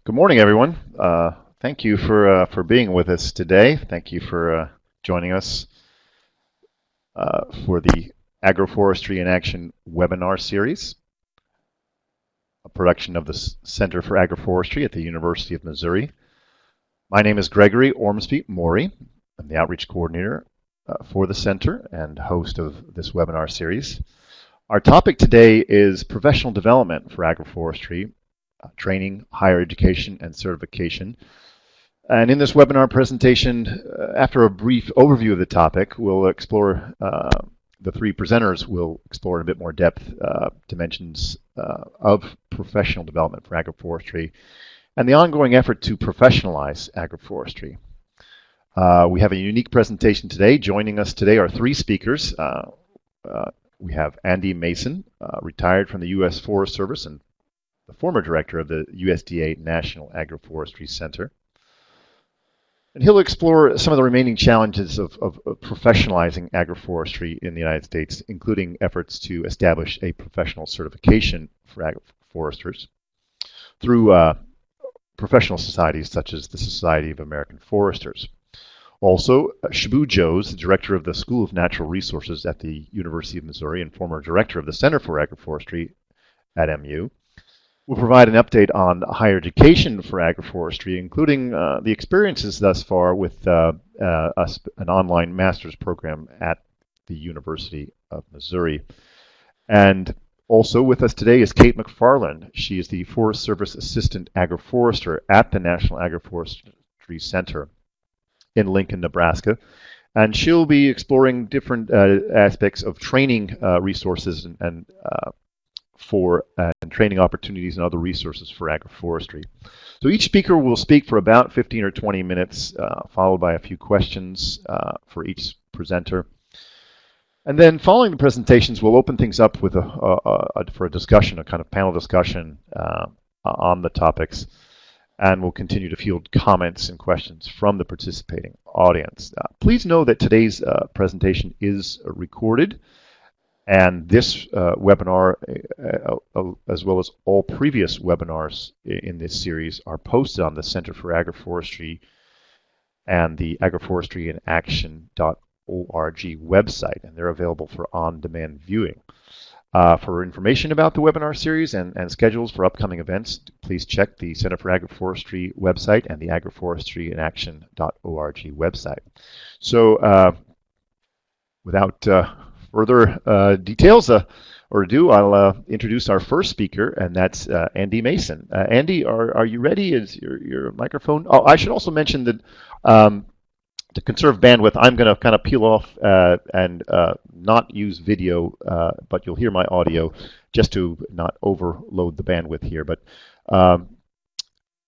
Good morning, everyone. Thank you for being with us today. Thank you for joining us for the Agroforestry in Action webinar series, a production of the Center for Agroforestry at the University of Missouri. My name is Gregory Ormsby Maury. I'm the outreach coordinator for the center and host of this webinar series. Our topic today is professional development for agroforestry, training, higher education, and certification. And in this webinar presentation, after a brief overview of the topic, we'll explore, the three presenters will explore in a bit more depth dimensions of professional development for agroforestry and the ongoing effort to professionalize agroforestry. We have a unique presentation today. Joining us today are three speakers. We have Andy Mason, retired from the U.S. Forest Service and the former director of the USDA National Agroforestry Center. And he'll explore some of the remaining challenges of professionalizing agroforestry in the United States, including efforts to establish a professional certification for agroforesters through professional societies such as the Society of American Foresters. Also, Shibu Joes, the director of the School of Natural Resources at the University of Missouri and former director of the Center for Agroforestry at MU, will provide an update on higher education for agroforestry, including the experiences thus far with an online master's program at the University of Missouri. And also with us today is Kate MacFarland. She is the Forest Service Assistant Agroforester at the National Agroforestry Center in Lincoln, Nebraska. And she'll be exploring different aspects of training resources and training opportunities and other resources for agroforestry. So each speaker will speak for about 15 or 20 minutes, followed by a few questions for each presenter. And then following the presentations, we'll open things up with for a discussion, a kind of panel discussion on the topics. And we'll continue to field comments and questions from the participating audience. Please know that today's presentation is recorded, and this webinar, as well as all previous webinars in this series, are posted on the Center for Agroforestry and the Agroforestry in Action.org website, and they're available for on-demand viewing. For information about the webinar series and schedules for upcoming events, please check the Center for Agroforestry website and the Agroforestry in Action.org website. So without further details or ado, I'll introduce our first speaker, and that's Andy Mason. Andy, are you ready? Is your microphone? Oh, I should also mention that to conserve bandwidth, I'm going to kind of peel off and not use video, but you'll hear my audio just to not overload the bandwidth here. But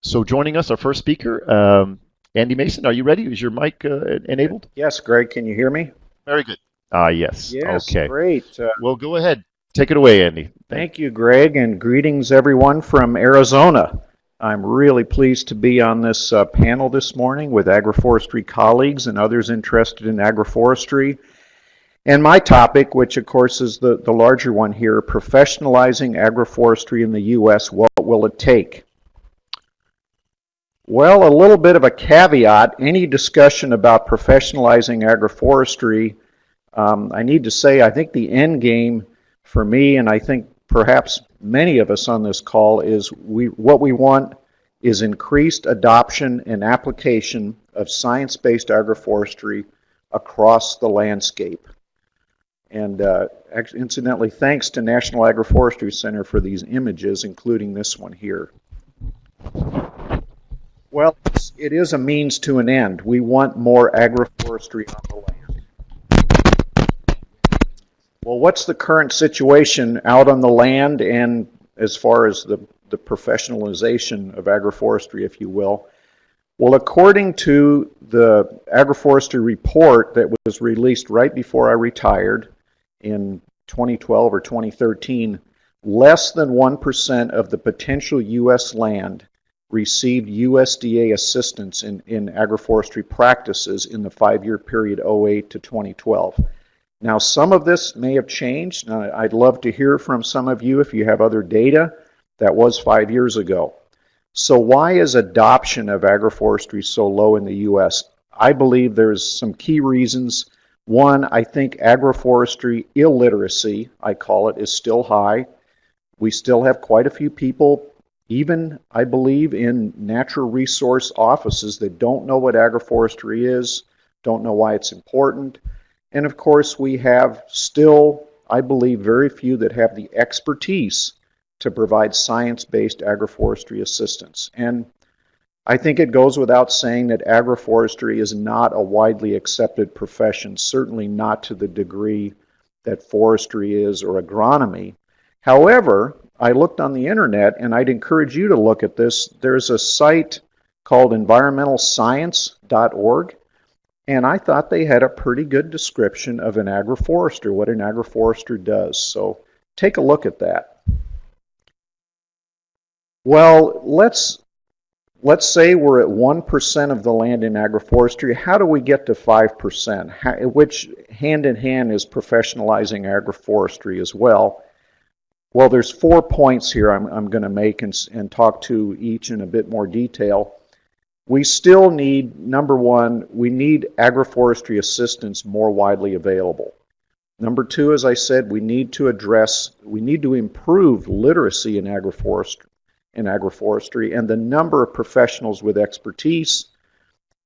so joining us, our first speaker, Andy Mason. Are you ready? Is your mic enabled? Yes, Greg. Can you hear me? Very good. Yes. Yes, okay. Great. Well, go ahead. Take it away, Andy. Thank you, Greg, and greetings everyone from Arizona. I'm really pleased to be on this panel this morning with agroforestry colleagues and others interested in agroforestry. And my topic, which of course is the larger one here, professionalizing agroforestry in the U.S., what will it take? Well, a little bit of a caveat. Any discussion about professionalizing agroforestry, I need to say I think the end game for me, and I think perhaps many of us on this call, is what we want is increased adoption and application of science-based agroforestry across the landscape. And incidentally, thanks to National Agroforestry Center for these images, including this one here. Well, it is a means to an end. We want more agroforestry on the land. Well, what's the current situation out on the land and as far as the professionalization of agroforestry, if you will? Well, according to the agroforestry report that was released right before I retired in 2012 or 2013, less than 1% of the potential U.S. land received USDA assistance in agroforestry practices in the 5-year period 08 to 2012. Now, some of this may have changed. I'd love to hear from some of you if you have other data. That was 5 years ago. So why is adoption of agroforestry so low in the U.S.? I believe there's some key reasons. One, I think agroforestry illiteracy, I call it, is still high. We still have quite a few people, even I believe in natural resource offices, that don't know what agroforestry is, don't know why it's important. And of course, we have still, I believe, very few that have the expertise to provide science-based agroforestry assistance. And I think it goes without saying that agroforestry is not a widely accepted profession, certainly not to the degree that forestry is or agronomy. However, I looked on the internet, and I'd encourage you to look at this. There's a site called environmentalscience.org, and I thought they had a pretty good description of an agroforester, what an agroforester does. So take a look at that. Well, let's say we're at 1% of the land in agroforestry. How do we get to 5%? Which hand in hand is professionalizing agroforestry as well. Well, there's 4 points here I'm going to make and talk to each in a bit more detail. We still need, number one, we need agroforestry assistance more widely available. Number two, as I said, we need to improve literacy in agroforestry and the number of professionals with expertise.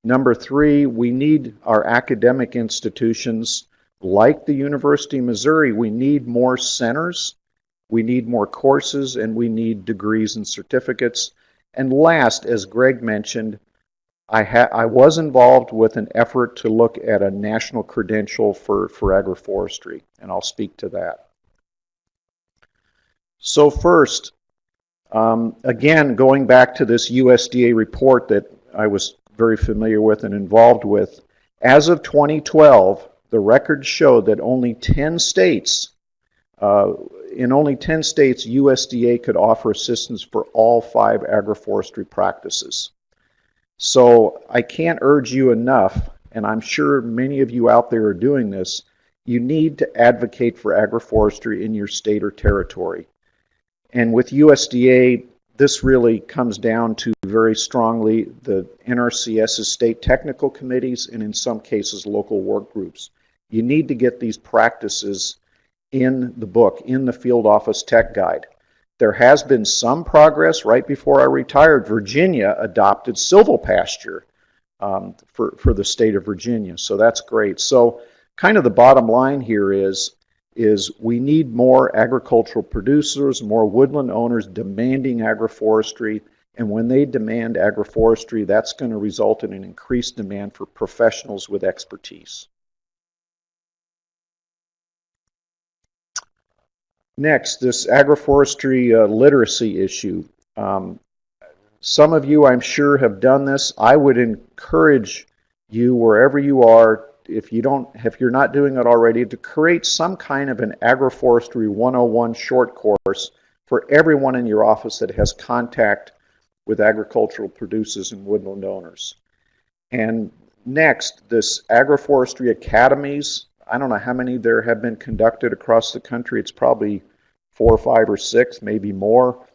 Number three, we need our academic institutions like the University of Missouri. We need more centers, we need more courses, and we need degrees and certificates. And last, as Greg mentioned, I was involved with an effort to look at a national credential for agroforestry, and I'll speak to that. So first, again, going back to this USDA report that I was very familiar with and involved with, as of 2012, the records showed that in only 10 states, USDA could offer assistance for all 5 agroforestry practices. So I can't urge you enough, and I'm sure many of you out there are doing this, you need to advocate for agroforestry in your state or territory. And with USDA, this really comes down to very strongly the NRCS's state technical committees and in some cases local work groups. You need to get these practices in the book, in the field office tech guide. There has been some progress. Right before I retired, Virginia adopted silvopasture for the state of Virginia, so that's great. So kind of the bottom line here is we need more agricultural producers, more woodland owners demanding agroforestry, and when they demand agroforestry, that's going to result in an increased demand for professionals with expertise. Next, this agroforestry literacy issue. Some of you, I'm sure, have done this. I would encourage you, wherever you are, if you're not doing it already, to create some kind of an Agroforestry 101 short course for everyone in your office that has contact with agricultural producers and woodland owners. And next, this agroforestry academies. I don't know how many there have been conducted across the country. It's probably 4 or 5 or 6, maybe more.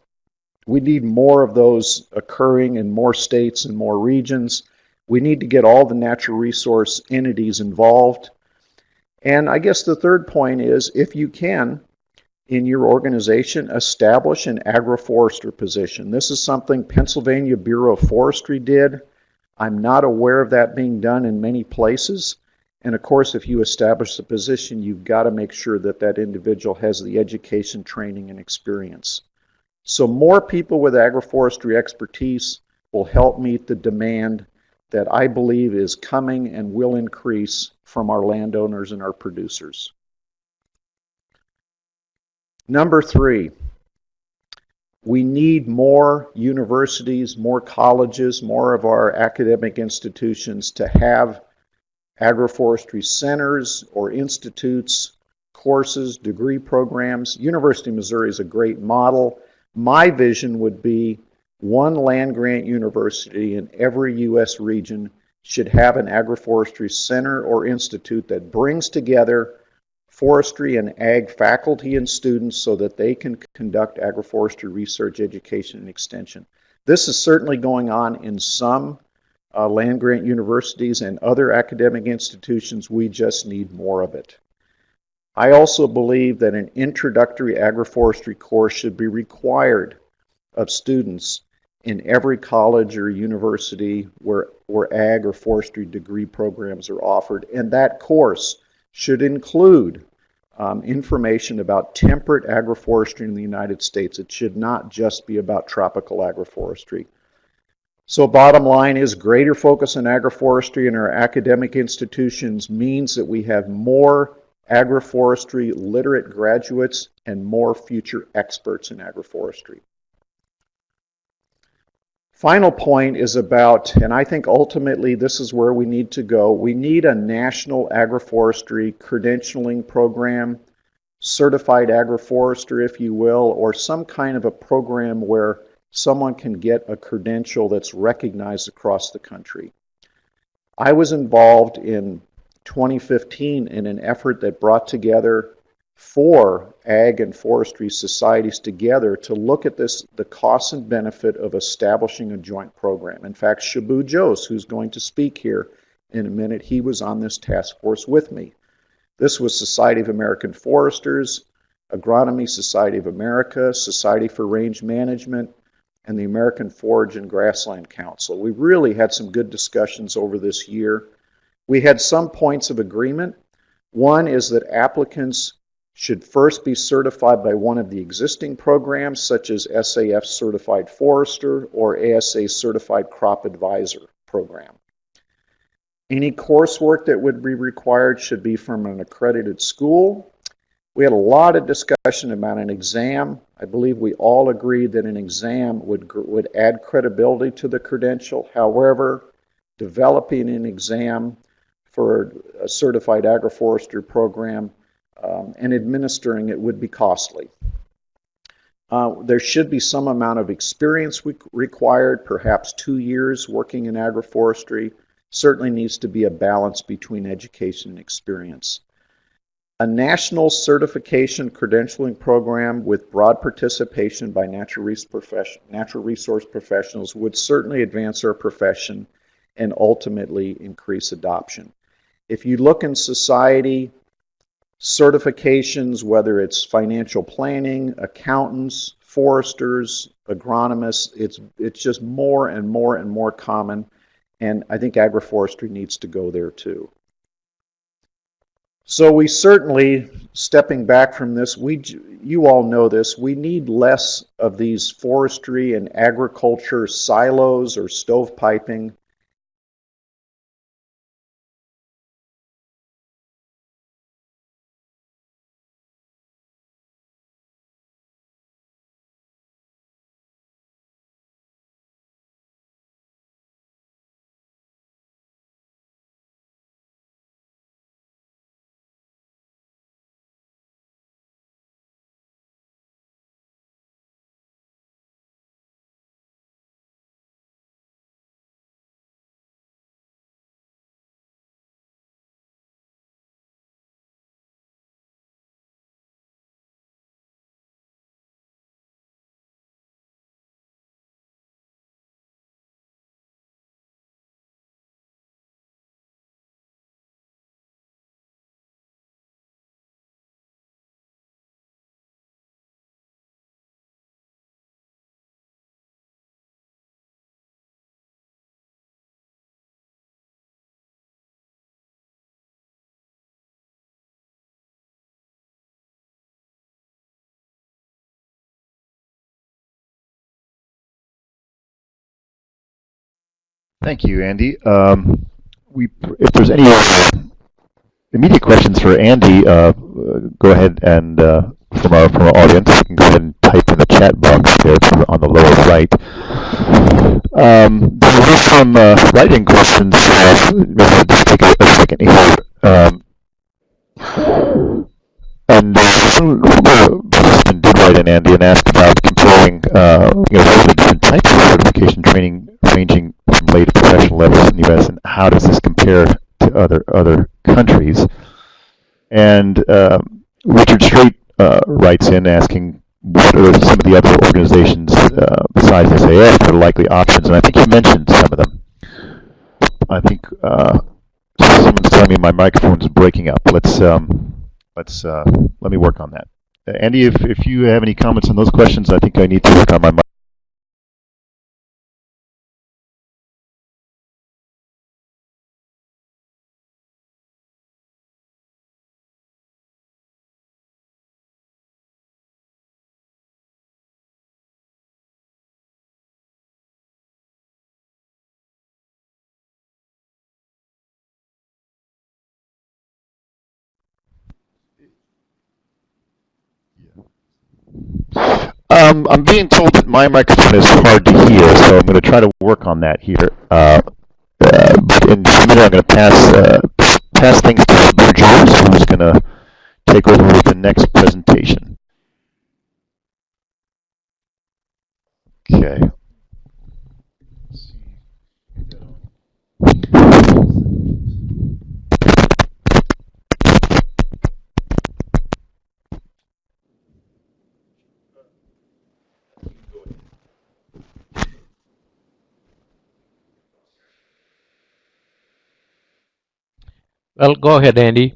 We need more of those occurring in more states and more regions. We need to get all the natural resource entities involved. And I guess the third point is, if you can, in your organization, establish an agroforester position. This is something Pennsylvania Bureau of Forestry did. I'm not aware of that being done in many places. And of course, if you establish the position, you've got to make sure that that individual has the education, training, and experience. So more people with agroforestry expertise will help meet the demand that I believe is coming and will increase from our landowners and our producers. Number 3, we need more universities, more colleges, more of our academic institutions to have agroforestry centers or institutes, courses, degree programs. University of Missouri is a great model. My vision would be one land-grant university in every U.S. region should have an agroforestry center or institute that brings together forestry and ag faculty and students so that they can conduct agroforestry research, education, and extension. This is certainly going on in some land-grant universities and other academic institutions. We just need more of it. I also believe that an introductory agroforestry course should be required of students in every college or university where ag or forestry degree programs are offered, and that course should include information about temperate agroforestry in the United States. It should not just be about tropical agroforestry. So bottom line is greater focus on agroforestry in our academic institutions means that we have more agroforestry literate graduates and more future experts in agroforestry. Final point is about, and I think ultimately this is where we need to go, we need a national agroforestry credentialing program, certified agroforester, if you will, or some kind of a program where someone can get a credential that's recognized across the country. I was involved in 2015 in an effort that brought together 4 ag and forestry societies together to look at the cost and benefit of establishing a joint program. In fact, Shibu Jose, who's going to speak here in a minute, he was on this task force with me. This was Society of American Foresters, Agronomy Society of America, Society for Range Management, and the American Forage and Grassland Council. We really had some good discussions over this year. We had some points of agreement. One is that applicants should first be certified by one of the existing programs, such as SAF Certified Forester or ASA Certified Crop Advisor program. Any coursework that would be required should be from an accredited school. We had a lot of discussion about an exam. I believe we all agreed that an exam would add credibility to the credential. However, developing an exam for a certified agroforestry program and administering it would be costly. There should be some amount of experience required, perhaps 2 years working in agroforestry. Certainly needs to be a balance between education and experience. A national certification credentialing program with broad participation by natural resource professionals would certainly advance our profession and ultimately increase adoption. If you look in society, certifications, whether it's financial planning, accountants, foresters, agronomists, it's just more and more and more common, and I think agroforestry needs to go there too. So we certainly, stepping back from this, you all know this, we need less of these forestry and agriculture silos or stovepiping. Thank you, Andy. If there's any immediate questions for Andy, go ahead and from our audience, you can go ahead and type in the chat box there on the lower right. There were some writing questions. Maybe I'll just take a second here. And person did write in, Andy, and asked about comparing what are the different types of certification training ranging from lay to professional levels in the U.S. and how does this compare to other countries? And Richard Strait writes in asking what are some of the other organizations besides SAF that are likely options? And I think you mentioned some of them. I think someone's telling me my microphone's breaking up. Let me work on that. Andy, if you have any comments on those questions, I think I need to work on my mic. I'm being told that my microphone is hard to hear, so I'm going to try to work on that here. But in just a minute, I'm going to pass things to Shibu Jones, who's going to take over with the next presentation. Okay. Well, go ahead, Andy.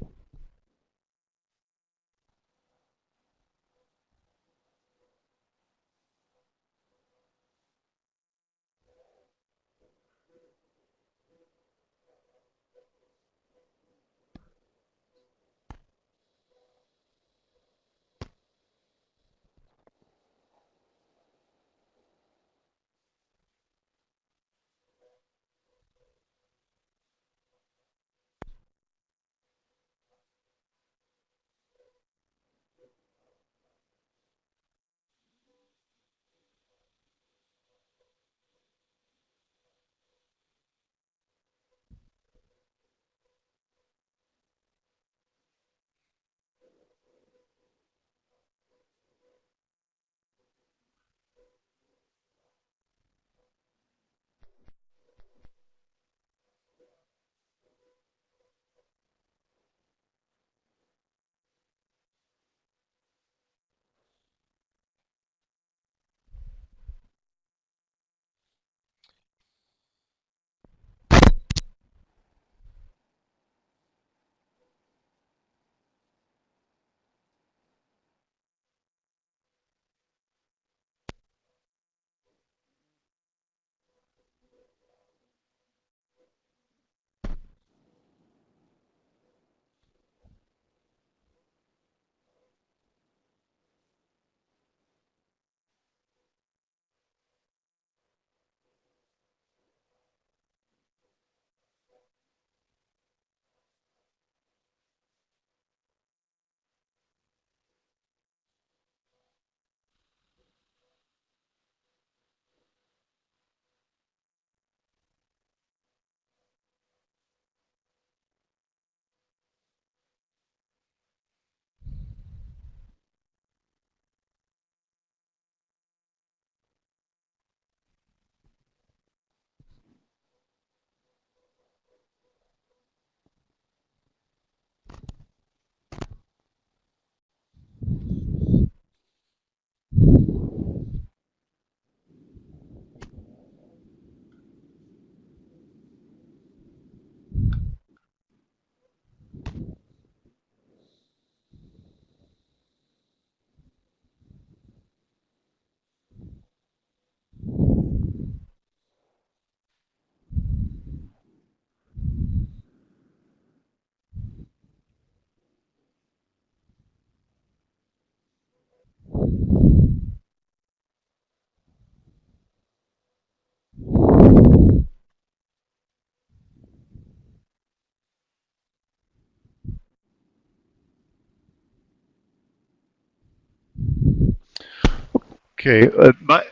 Okay,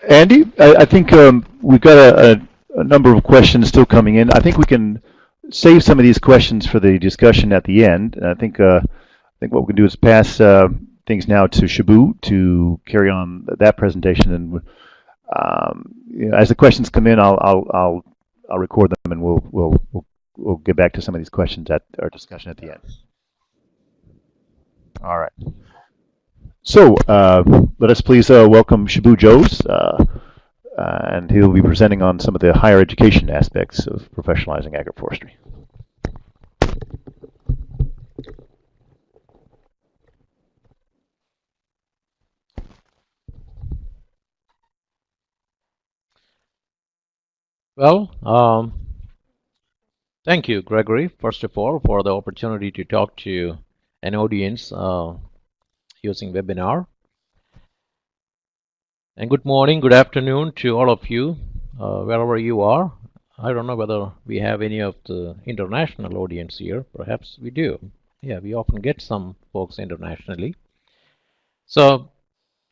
Andy, I think we've got a number of questions still coming in. I think we can save some of these questions for the discussion at the end. And I think what we can do is pass things now to Shibu to carry on that presentation. And as the questions come in, I'll record them, and we'll get back to some of these questions at our discussion at the end. All right. So let us please welcome Shibu Joes, and he'll be presenting on some of the higher education aspects of professionalizing agroforestry. Well, thank you, Gregory, first of all, for the opportunity to talk to an audience using webinar. And good morning, good afternoon to all of you, wherever you are. I don't know whether we have any of the international audience here. Perhaps we do. Yeah, we often get some folks internationally. So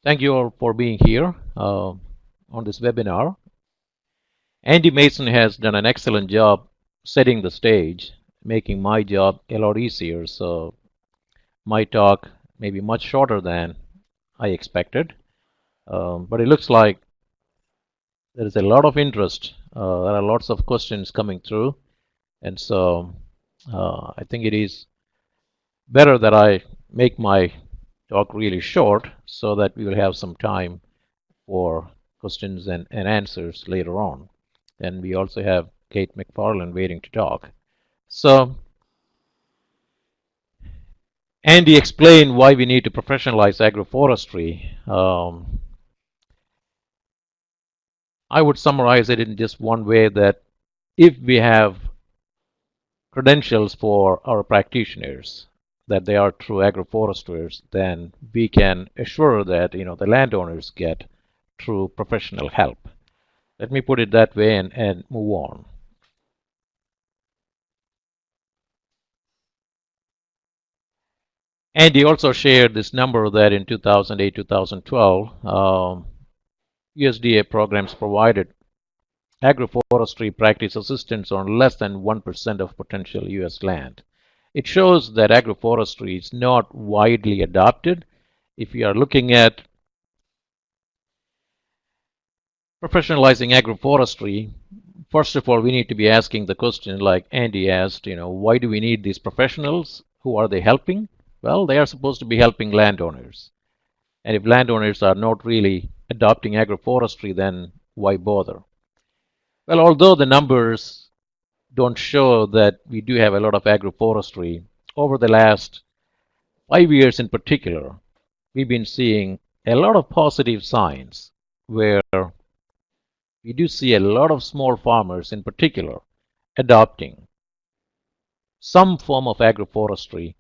thank you all for being here on this webinar. Andy Mason has done an excellent job setting the stage, making my job a lot easier. So my talk may be much shorter than I expected, but it looks like there is a lot of interest. There are lots of questions coming through, and so I think it is better that I make my talk really short so that we will have some time for questions and answers later on. And we also have Kate MacFarland waiting to talk. So Andy explained why we need to professionalize agroforestry. I would summarize it in just one way, that if we have credentials for our practitioners, that they are true agroforesters, then we can assure that the landowners get true professional help. Let me put it that way and move on. Andy also shared this number that in 2008-2012, USDA programs provided agroforestry practice assistance on less than 1% of potential U.S. land. It shows that agroforestry is not widely adopted. If you are looking at professionalizing agroforestry, first of all, we need to be asking the question like Andy asked, why do we need these professionals? Who are they helping? Well, they are supposed to be helping landowners. And if landowners are not really adopting agroforestry, then why bother? Well, although the numbers don't show that we do have a lot of agroforestry, over the last 5 years in particular, we've been seeing a lot of positive signs where we do see a lot of small farmers in particular adopting some form of agroforestry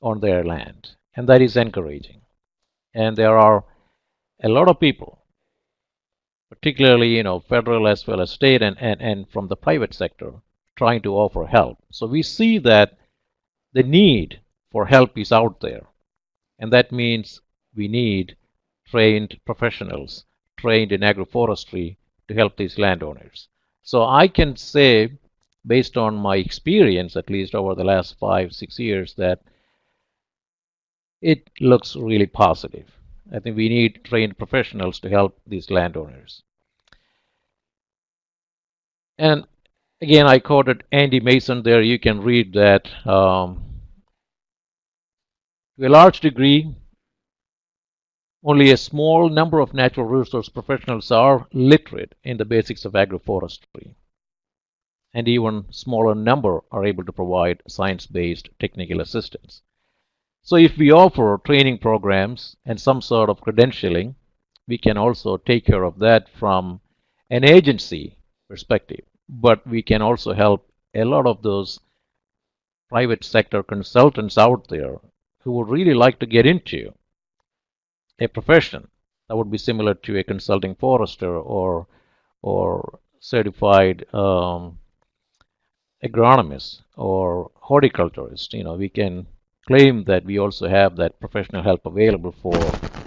on their land, and that is encouraging. And there are a lot of people, particularly federal as well as state and from the private sector, trying to offer help. So we see that the need for help is out there, and that means we need trained professionals trained in agroforestry to help these landowners. So I can say, based on my experience, at least over the last 5-6 years, that it looks really positive. I think we need trained professionals to help these landowners. And again, I quoted Andy Mason there. You can read that to a large degree, only a small number of natural resource professionals are literate in the basics of agroforestry, and even smaller number are able to provide science-based technical assistance. So if we offer training programs and some sort of credentialing, we can also take care of that from an agency perspective, but we can also help a lot of those private sector consultants out there who would really like to get into a profession that would be similar to a consulting forester or certified agronomist or horticulturist. We can claim that we also have that professional help available for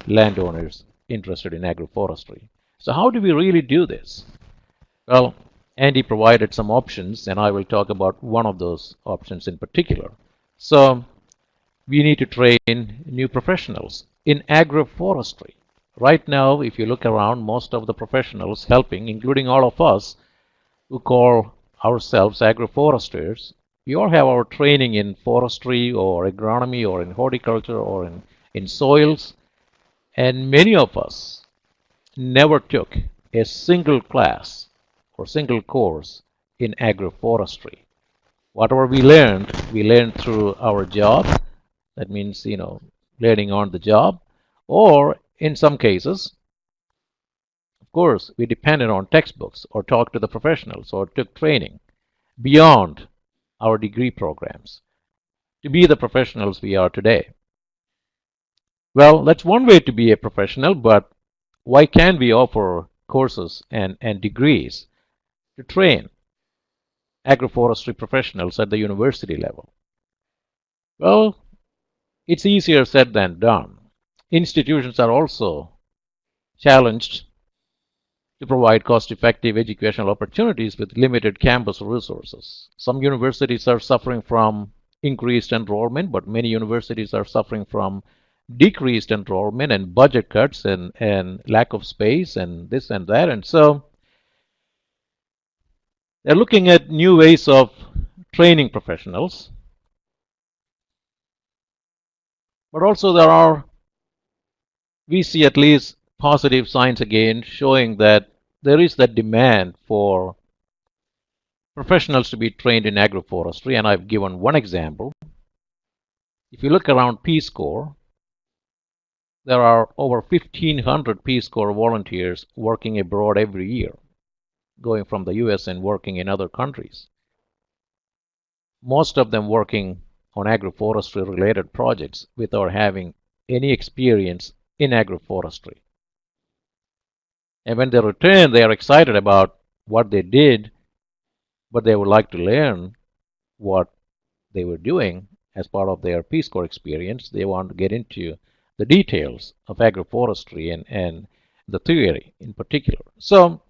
landowners interested in agroforestry. So how do we really do this? Well, Andy provided some options, and I will talk about one of those options in particular. So we need to train new professionals in agroforestry. Right now, if you look around, most of the professionals helping, including all of us who call ourselves agroforesters, we all have our training in forestry or agronomy or in horticulture or in soils. And many of us never took a single class or single course in agroforestry. Whatever we learned through our job. That means, learning on the job. Or in some cases, of course, we depended on textbooks or talked to the professionals or took training beyond our degree programs to be the professionals we are today. Well, that's one way to be a professional, but why can't we offer courses and degrees to train agroforestry professionals at the university level? Well, it's easier said than done. Institutions are also challenged to provide cost-effective educational opportunities with limited campus resources. Some universities are suffering from increased enrollment, but many universities are suffering from decreased enrollment and budget cuts and lack of space and this and that. And so they're looking at new ways of training professionals. But also we see at least positive signs again showing that there is that demand for professionals to be trained in agroforestry, and I've given one example. If you look around Peace Corps, there are over 1,500 Peace Corps volunteers working abroad every year, going from the US and working in other countries. Most of them working on agroforestry related projects without having any experience in agroforestry. And when they return, they are excited about what they did, but they would like to learn what they were doing as part of their Peace Corps experience. They want to get into the details of agroforestry and the theory in particular. So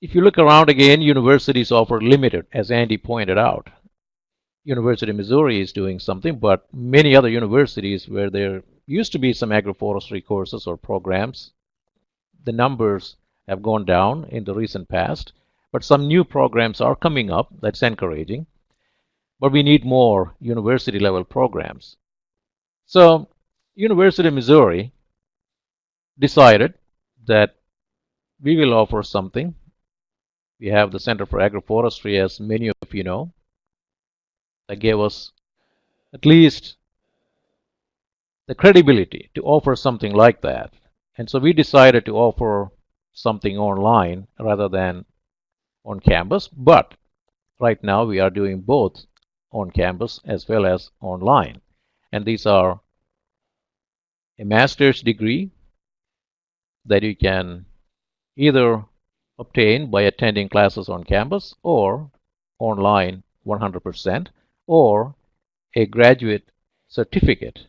if you look around again, universities offer limited, as Andy pointed out. University of Missouri is doing something, but many other universities where there used to be some agroforestry courses or programs, the numbers have gone down in the recent past, but some new programs are coming up. That's encouraging. But we need more university level programs. So University of Missouri decided that we will offer something. We have the Center for Agroforestry, as many of you know, that gave us at least the credibility to offer something like that. And so we decided to offer something online rather than on campus, but right now we are doing both on campus as well as online. And these are a master's degree that you can either obtain by attending classes on campus or online 100%, or a graduate certificate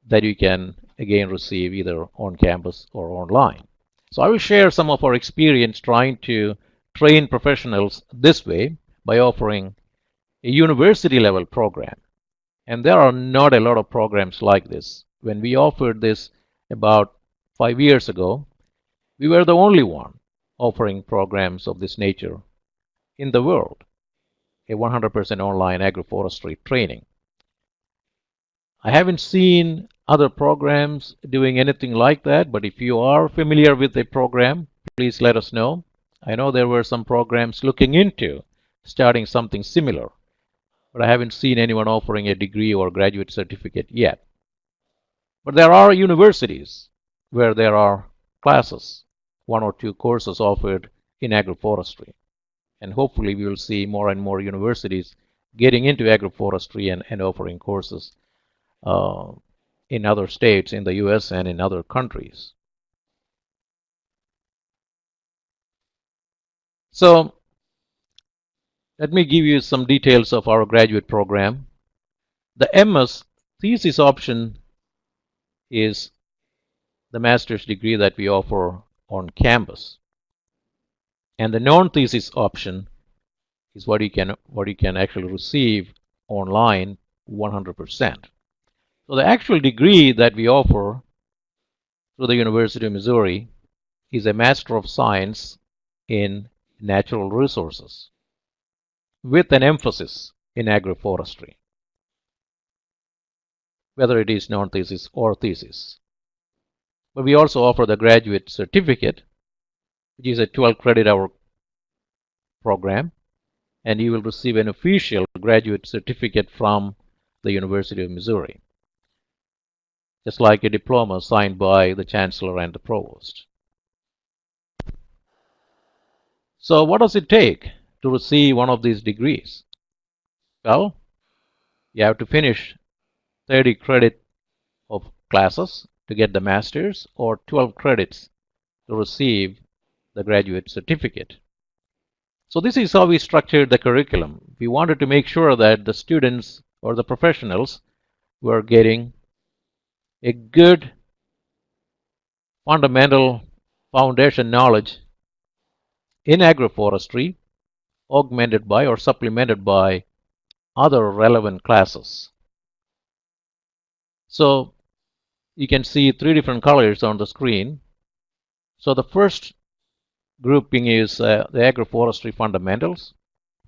that you can again receive either on campus or online. So I will share some of our experience trying to train professionals this way by offering a university level program. And there are not a lot of programs like this. When we offered this about 5 years ago, we were the only one offering programs of this nature in the world, a 100% online agroforestry training. I haven't seen other programs doing anything like that, but if you are familiar with a program, please let us know. I know there were some programs looking into starting something similar, but I haven't seen anyone offering a degree or graduate certificate yet. But there are universities where there are classes, 1 or 2 courses offered in agroforestry. And hopefully we will see more and more universities getting into agroforestry and offering courses in other states in the US and in other countries. So let me give you some details of our graduate program. The MS thesis option is the master's degree that we offer on campus. And the non-thesis option is what you can actually receive online 100%. So the actual degree that we offer through the University of Missouri is a Master of Science in Natural Resources with an emphasis in agroforestry. whether it is non-thesis or thesis. But we also offer the graduate certificate, which is a 12 credit hour program, and you will receive an official graduate certificate from the University of Missouri, just like a diploma signed by the chancellor and the provost. So what does it take to receive one of these degrees? Well, you have to finish 30 credit of classes to get the master's, or 12 credits to receive the graduate certificate. So this is how we structured the curriculum. We wanted to make sure that the students or the professionals were getting a good fundamental foundation knowledge in agroforestry, augmented by or supplemented by other relevant classes. So you can see 3 different colors on the screen. So the first grouping is the agroforestry fundamentals.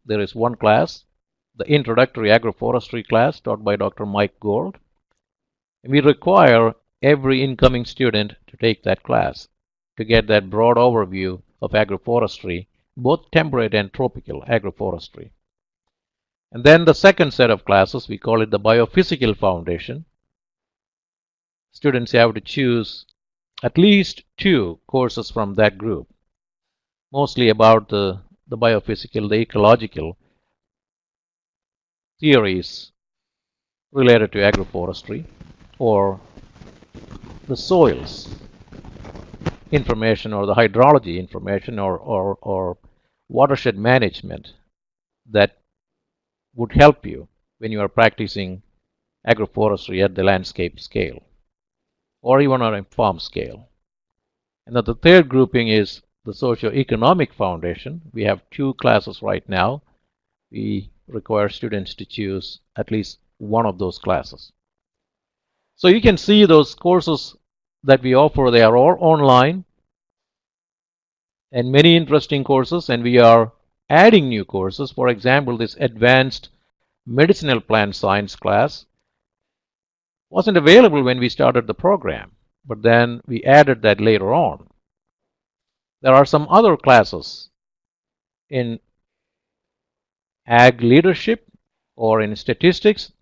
There is one class, the introductory agroforestry class taught by Dr. Mike Gold. We require every incoming student to take that class to get that broad overview of agroforestry, both temperate and tropical agroforestry. And then the second set of classes, we call it the biophysical foundation. Students have to choose at least 2 courses from that group, mostly about the biophysical, the ecological theories related to agroforestry, or the soils information, or the hydrology information, or watershed management that would help you when you are practicing agroforestry at the landscape scale, or even on a farm scale. And then the third grouping is the socio-economic foundation. We have 2 classes right now. We require students to choose at least one of those classes. So you can see those courses that we offer, they are all online, and many interesting courses, and we are adding new courses. For example, this advanced medicinal plant science class wasn't available when we started the program, but then we added that later on. There are some other classes in ag leadership or in statistics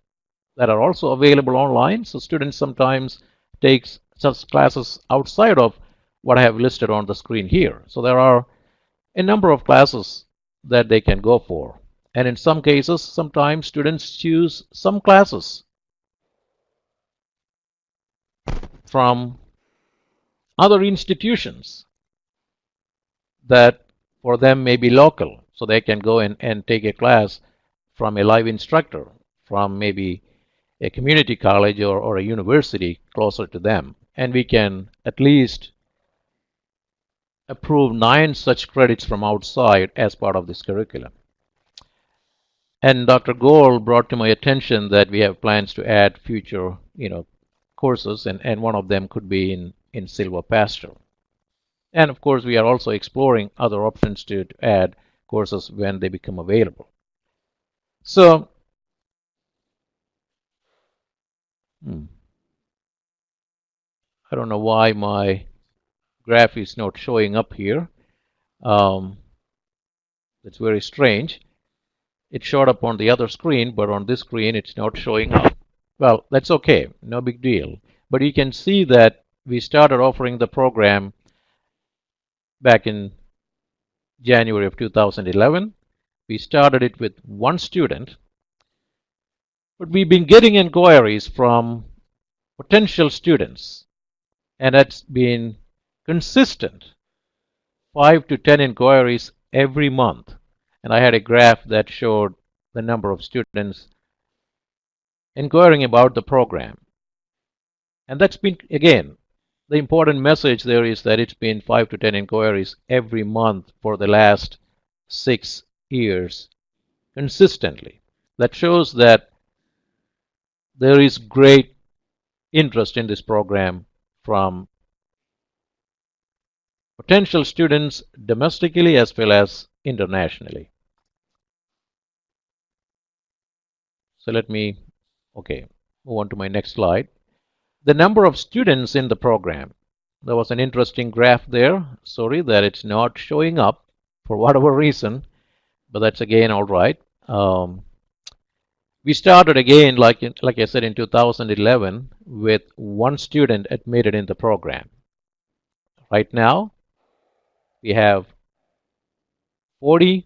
that are also available online. So students sometimes take such classes outside of what I have listed on the screen here. So there are a number of classes that they can go for. And in some cases, sometimes students choose some classes from other institutions that for them may be local. So they can go and take a class from a live instructor from maybe a community college or a university closer to them. And we can at least approve 9 such credits from outside as part of this curriculum. And Dr. Gold brought to my attention that we have plans to add future courses, and one of them could be in silvopasture. And of course, we are also exploring other options to add courses when they become available. So, I don't know why my graph is not showing up here. It's very strange. It showed up on the other screen, but on this screen it's not showing up. Well, that's okay, no big deal. But you can see that we started offering the program back in January of 2011. We started it with 1 student, but we've been getting inquiries from potential students, and that's been consistent, 5 to 10 inquiries every month. And I had a graph that showed the number of students inquiring about the program. And that's been, again, the important message there is that it's been 5 to 10 inquiries every month for the last 6 years consistently. That shows that there is great interest in this program from potential students domestically as well as internationally. So let me, okay, move on to my next slide. The number of students in the program. There was an interesting graph there. Sorry that it's not showing up for whatever reason, but that's again all right. We started again, like I said, in 2011 with 1 student admitted in the program. Right now, we have 43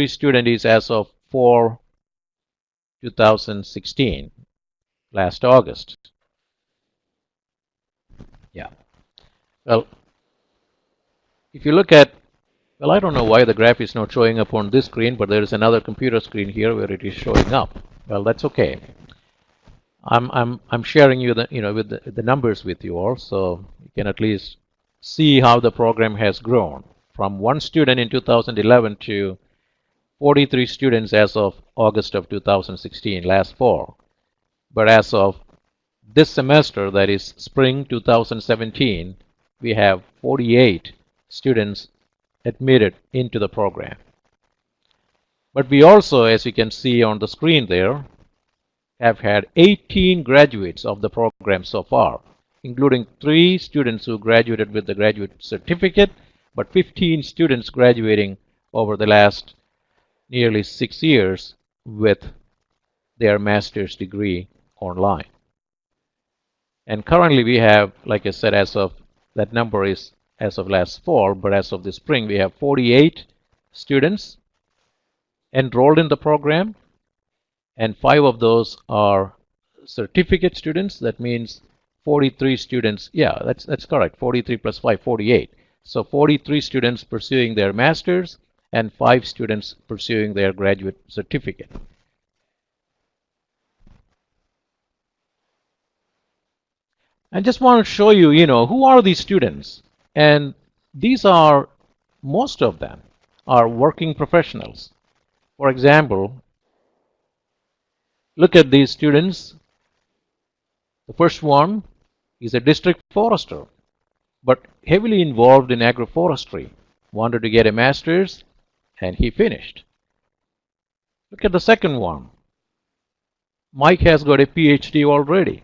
student is as of 4/2016, last August. Yeah. Well, if you look at, I don't know why the graph is not showing up on this screen, but there is another computer screen here where it is showing up. Well, that's okay. I'm sharing you with the numbers with you all, so you can at least see how the program has grown from 1 student in 2011 to 43 students as of August of 2016, last fall. But as of this semester, that is spring 2017, we have 48 students admitted into the program. But we also, as you can see on the screen there, have had 18 graduates of the program so far, including 3 students who graduated with the graduate certificate, but 15 students graduating over the last nearly 6 years with their master's degree online. And currently we have, like I said, as of that number is as of last fall, but as of the spring we have 48 students enrolled in the program, and 5 of those are certificate students. That means 43 students. Yeah, that's correct. 43 plus 5, 48. So 43 students pursuing their masters and 5 students pursuing their graduate certificate. I just want to show you, who are these students? And these are, most of them are working professionals. For example, look at these students. The first one is a district forester, but heavily involved in agroforestry. Wanted to get a master's, and he finished. Look at the second one. Mike has got a PhD already,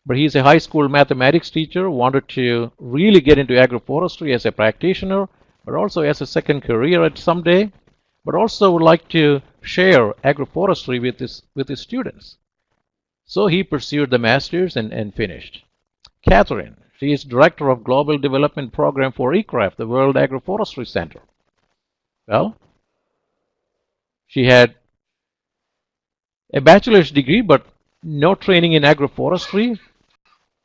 but he's a high school mathematics teacher, wanted to really get into agroforestry as a practitioner, but also as a second career at someday, but also would like to share agroforestry with his students. So he pursued the master's and finished. Catherine, she is Director of Global Development Program for ECRAF, the World Agroforestry Center. Well, she had a bachelor's degree, but no training in agroforestry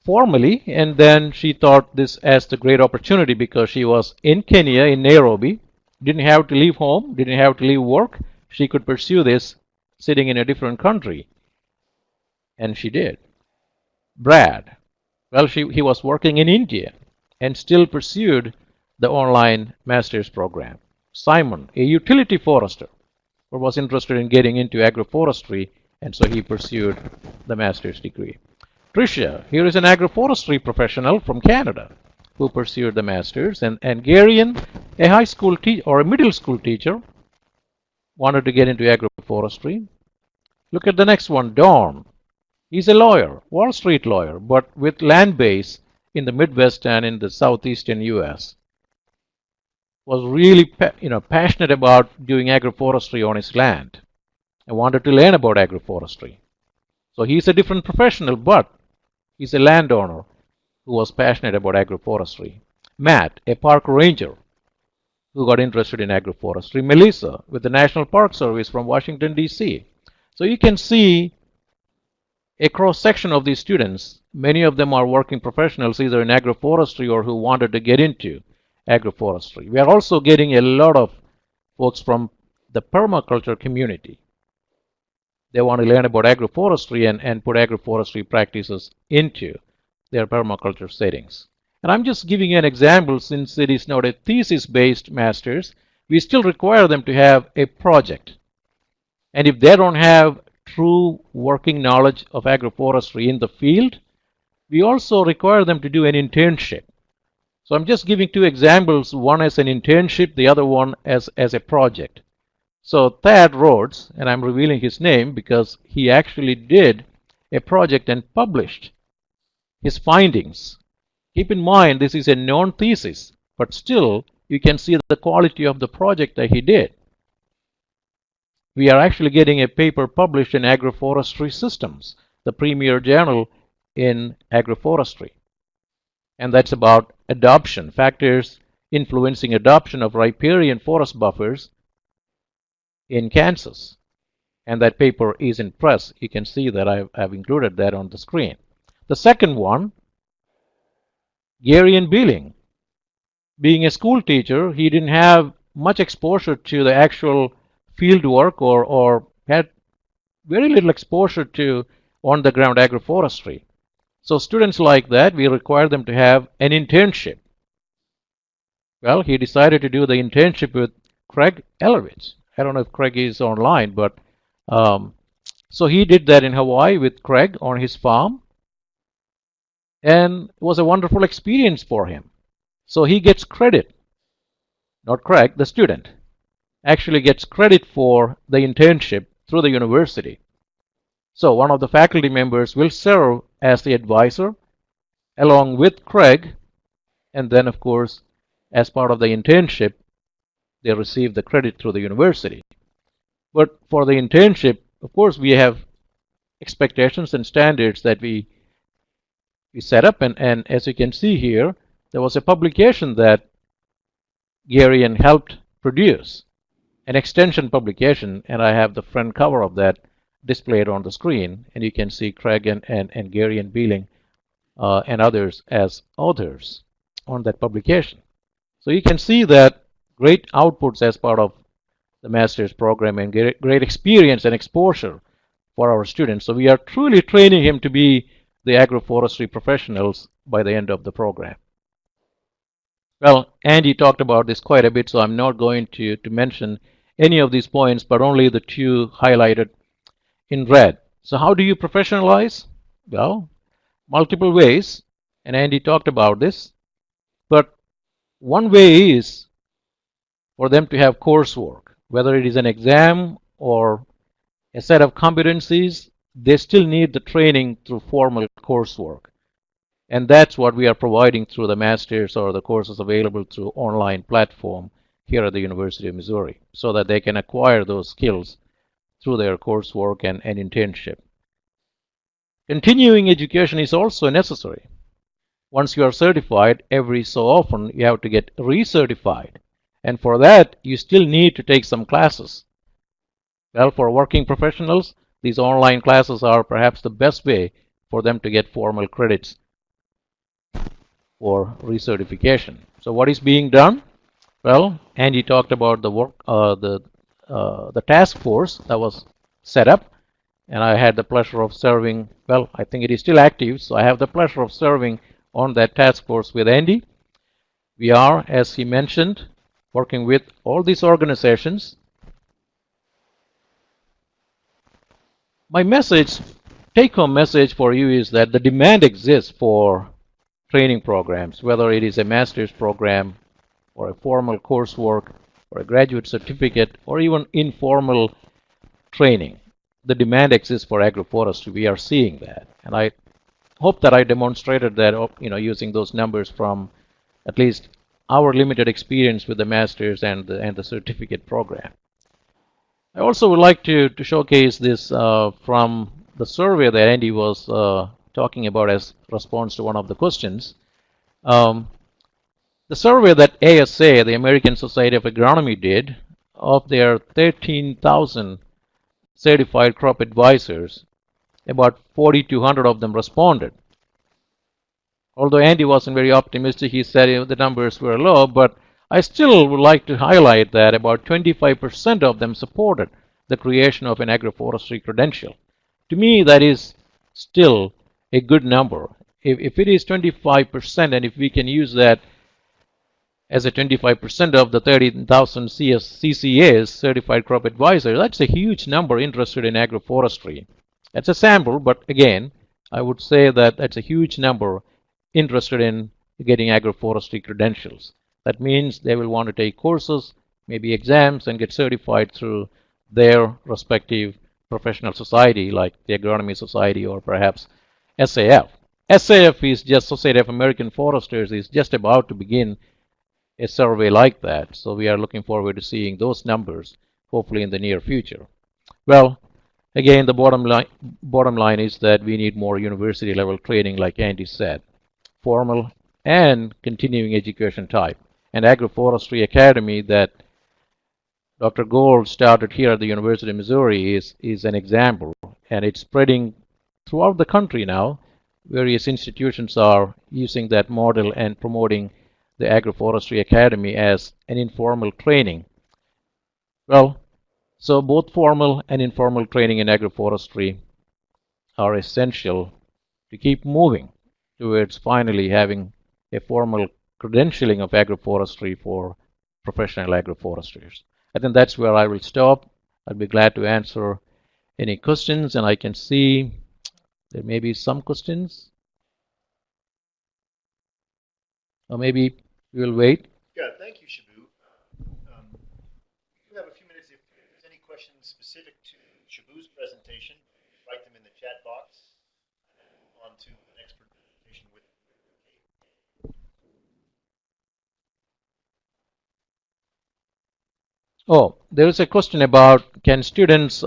formally, and then she thought this as the great opportunity because she was in Kenya, in Nairobi, didn't have to leave home, didn't have to leave work. She could pursue this sitting in a different country, and she did. Brad, well, he was working in India and still pursued the online master's program. Simon, a utility forester, but was interested in getting into agroforestry, and so he pursued the master's degree. Tricia, here is an agroforestry professional from Canada who pursued the master's, and Garian, a high school teacher or a middle school teacher, wanted to get into agroforestry. Look at the next one, Dawn. He's a lawyer, Wall Street lawyer, but with land base in the Midwest and in the southeastern U.S. Was really passionate about doing agroforestry on his land and wanted to learn about agroforestry. So he's a different professional, but he's a landowner who was passionate about agroforestry. Matt, a park ranger who got interested in agroforestry. Melissa, with the National Park Service from Washington, D.C. So you can see a cross-section of these students. Many of them are working professionals either in agroforestry or who wanted to get into agroforestry. We are also getting a lot of folks from the permaculture community. They want to learn about agroforestry and put agroforestry practices into their permaculture settings. And I'm just giving you an example, since it is not a thesis-based master's, we still require them to have a project. And if they don't have true working knowledge of agroforestry in the field, we also require them to do an internship. So I'm just giving 2 examples, one as an internship, the other one as a project. So Thad Rhodes, and I'm revealing his name because he actually did a project and published his findings. Keep in mind, this is a known thesis, but still you can see the quality of the project that he did. We are actually getting a paper published in Agroforestry Systems, the premier journal in agroforestry. And that's about adoption, factors influencing adoption of riparian forest buffers in Kansas. And that paper is in press. You can see that I've included that on the screen. The second one, Gary and Beeling. Being a school teacher, he didn't have much exposure to the actual field work or had very little exposure to on-the-ground agroforestry. So students like that, we require them to have an internship. Well, he decided to do the internship with Craig Ellerwitz. I don't know if Craig is online, but so he did that in Hawaii with Craig on his farm, and it was a wonderful experience for him. So he gets credit, not Craig, the student, actually gets credit for the internship through the university. So one of the faculty members will serve as the advisor along with Craig, and then of course as part of the internship they receive the credit through the university. But for the internship, of course, we have expectations and standards that we set up, and as you can see here, there was a publication that Gary helped produce, an extension publication, and I have the front cover of that displayed on the screen, and you can see Craig and Gary and Beeling and others as authors on that publication. So you can see that great outputs as part of the master's program and great experience and exposure for our students. So we are truly training him to be the agroforestry professionals by the end of the program. Well, Andy talked about this quite a bit, so I'm not going to mention any of these points, but only the two highlighted in red. So how do you professionalize? Well, multiple ways, and Andy talked about this, but one way is for them to have coursework. Whether it is an exam or a set of competencies, they still need the training through formal coursework. And that's what we are providing through the masters or the courses available through online platform here at the University of Missouri, so that they can acquire those skills through their coursework and internship. Continuing education is also necessary. Once you are certified, every so often you have to get recertified. And for that, you still need to take some classes. Well, for working professionals, these online classes are perhaps the best way for them to get formal credits for recertification. So what is being done? Well, Andy talked about the work, the task force that was set up, and I had the pleasure of serving. Well, I think it is still active, so I have the pleasure of serving on that task force with Andy. We are, as he mentioned, working with all these organizations. My message, take-home message for you is that the demand exists for training programs, whether it is a master's program or a formal coursework or a graduate certificate or even informal training. The demand exists for agroforestry. We are seeing that, and I hope that I demonstrated that, using those numbers from at least our limited experience with the master's and the certificate program. I also would like to showcase this from the survey that Andy was talking about as response to one of the questions. The survey that ASA, the American Society of Agronomy, did of their 13,000 certified crop advisors, about 4,200 of them responded. Although Andy wasn't very optimistic, he said the numbers were low, but I still would like to highlight that about 25% of them supported the creation of an agroforestry credential. To me, that is still a good number. If it is 25%, and if we can use that as a 25% of the 30,000 CCAs, Certified Crop Advisors, that's a huge number interested in agroforestry. That's a sample, but again, I would say that that's a huge number interested in getting agroforestry credentials. That means they will want to take courses maybe exams and get certified through their respective professional society, like the Agronomy Society or perhaps SAF. SAF is just Society of American Foresters is just about to begin a survey like that. So we are looking forward to seeing those numbers, hopefully in the near future. Well, again, the bottom line is that we need more university level training, like Andy said, formal and continuing education type. And Agroforestry Academy that Dr. Gold started here at the University of Missouri is an example, and it's spreading throughout the country now. Various institutions are using that model and promoting the Agroforestry Academy as an informal training. Well, so both formal and informal training in agroforestry are essential to keep moving towards finally having a formal credentialing of agroforestry for professional agroforesters. I think that's where I will stop. I'll be glad to answer any questions, and I can see there may be some questions. Or maybe we will wait. Yeah, thank you, Shibu. We have a few minutes. If there's any questions specific to Shibu's presentation, write them in the chat box. On to the next presentation with Kate. Oh, there is a question about can students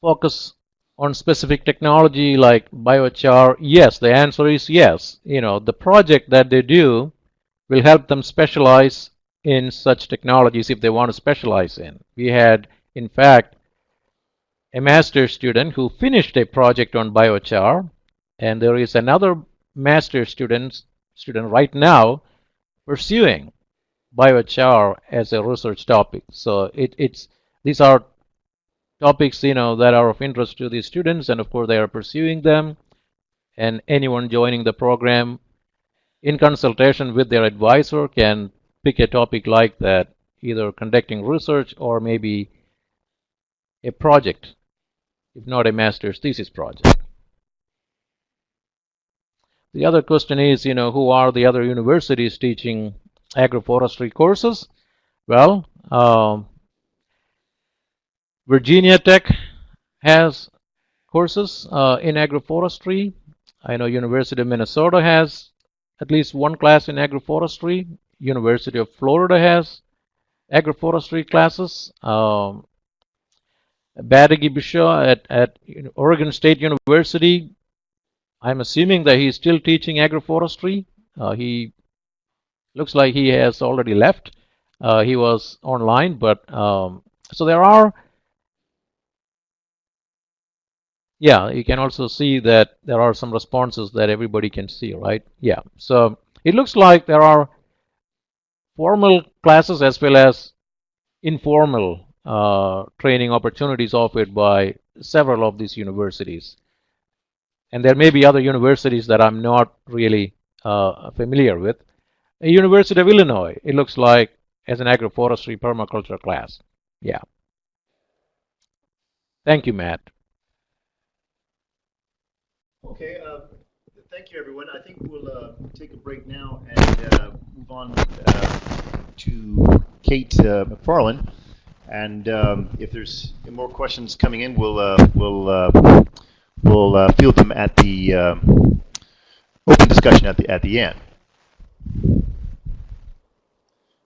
focus on specific technology like biochar? Yes, the answer is yes. You know, the project that they do will help them specialize in such technologies if they want to specialize in. We had, in fact, a master's student who finished a project on biochar, and there is another master's student right now pursuing biochar as a research topic. So these are topics, you know, that are of interest to the students, and of course they are pursuing them. And anyone joining the program in consultation with their advisor can pick a topic like that, either conducting research or maybe a project, if not a master's thesis project. The other question is, you know, who are the other universities teaching agroforestry courses? Well, Virginia Tech has courses in agroforestry. I know University of Minnesota has at least one class in agroforestry. University of Florida has agroforestry classes. Badegi Bishaw at Oregon State University, I'm assuming that he's still teaching agroforestry. He looks like he has already left. He was online, but so there are. Yeah, you can also see that there are some responses that everybody can see, right? Yeah, so it looks like there are formal classes as well as informal training opportunities offered by several of these universities. And there may be other universities that I'm not really familiar with. A University of Illinois, it looks like, as an agroforestry permaculture class. Yeah. Thank you, Matt. Okay, thank you, everyone. I think we'll take a break now and move on to Kate MacFarland. And if there's more questions coming in, we'll field them at the open discussion at the end.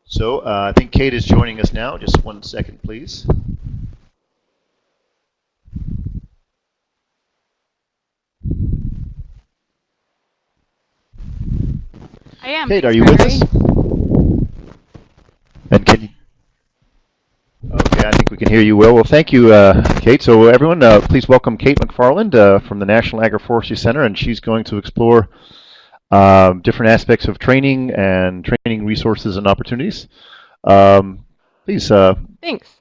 So I think Kate is joining us now. Just 1 second, please. I am. Kate, are you with us? And can you? Okay, I think we can hear you well. Well, thank you, Kate. So everyone, please welcome Kate MacFarland from the National Agroforestry Center, and she's going to explore different aspects of training and training resources and opportunities. Please. Thanks.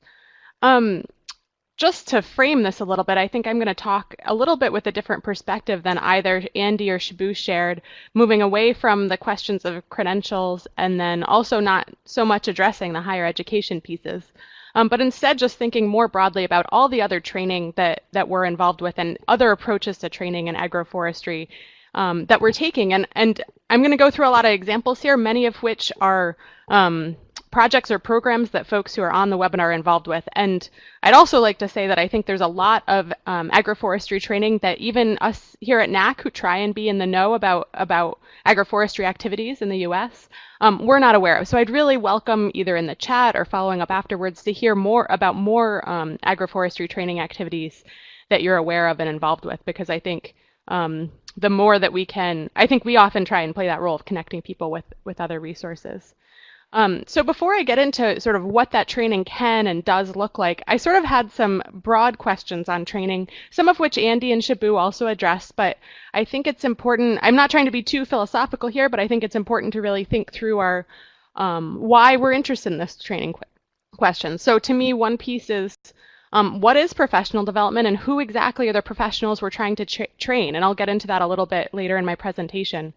Just to frame this a little bit, I think I'm going to talk a little bit with a different perspective than either Andy or Shibu shared, moving away from the questions of credentials and then also not so much addressing the higher education pieces, but instead just thinking more broadly about all the other training that we're involved with and other approaches to training in agroforestry that we're taking. And I'm going to go through a lot of examples here, many of which are projects or programs that folks who are on the webinar are involved with. And I'd also like to say that I think there's a lot of agroforestry training that even us here at NAC who try and be in the know about agroforestry activities in the US, we're not aware of. So I'd really welcome either in the chat or following up afterwards to hear more about more agroforestry training activities that you're aware of and involved with, because I think the more that we can, I think we often try and play that role of connecting people with other resources. So before I get into sort of what that training can and does look like, I sort of had some broad questions on training, some of which Andy and Shibu also addressed, but I think it's important, I'm not trying to be too philosophical here, but I think it's important to really think through our why we're interested in this training question. So to me, one piece is what is professional development and who exactly are the professionals we're trying to train? And I'll get into that a little bit later in my presentation.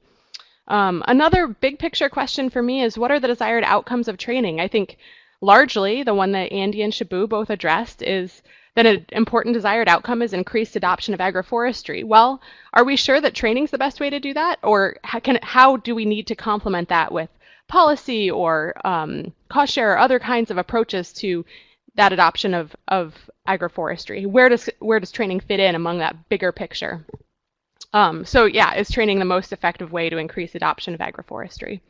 Another big picture question for me is what are the desired outcomes of training? I think largely the one that Andy and Shibu both addressed is that an important desired outcome is increased adoption of agroforestry. Well, are we sure that training is the best way to do that? Or how do we need to complement that with policy or cost share or other kinds of approaches to that adoption of agroforestry? Where does training fit in among that bigger picture? So yeah, is training the most effective way to increase adoption of agroforestry?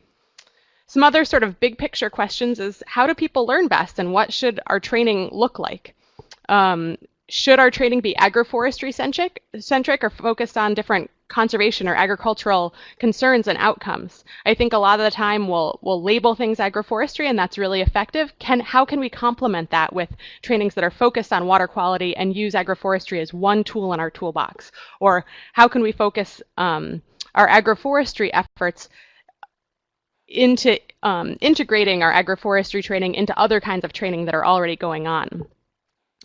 Some other sort of big picture questions is how do people learn best and what should our training look like? Should our training be agroforestry centric or focused on different conservation or agricultural concerns and outcomes? I think a lot of the time we'll label things agroforestry and that's really effective. How can we complement that with trainings that are focused on water quality and use agroforestry as one tool in our toolbox? Or how can we focus our agroforestry efforts into integrating our agroforestry training into other kinds of training that are already going on?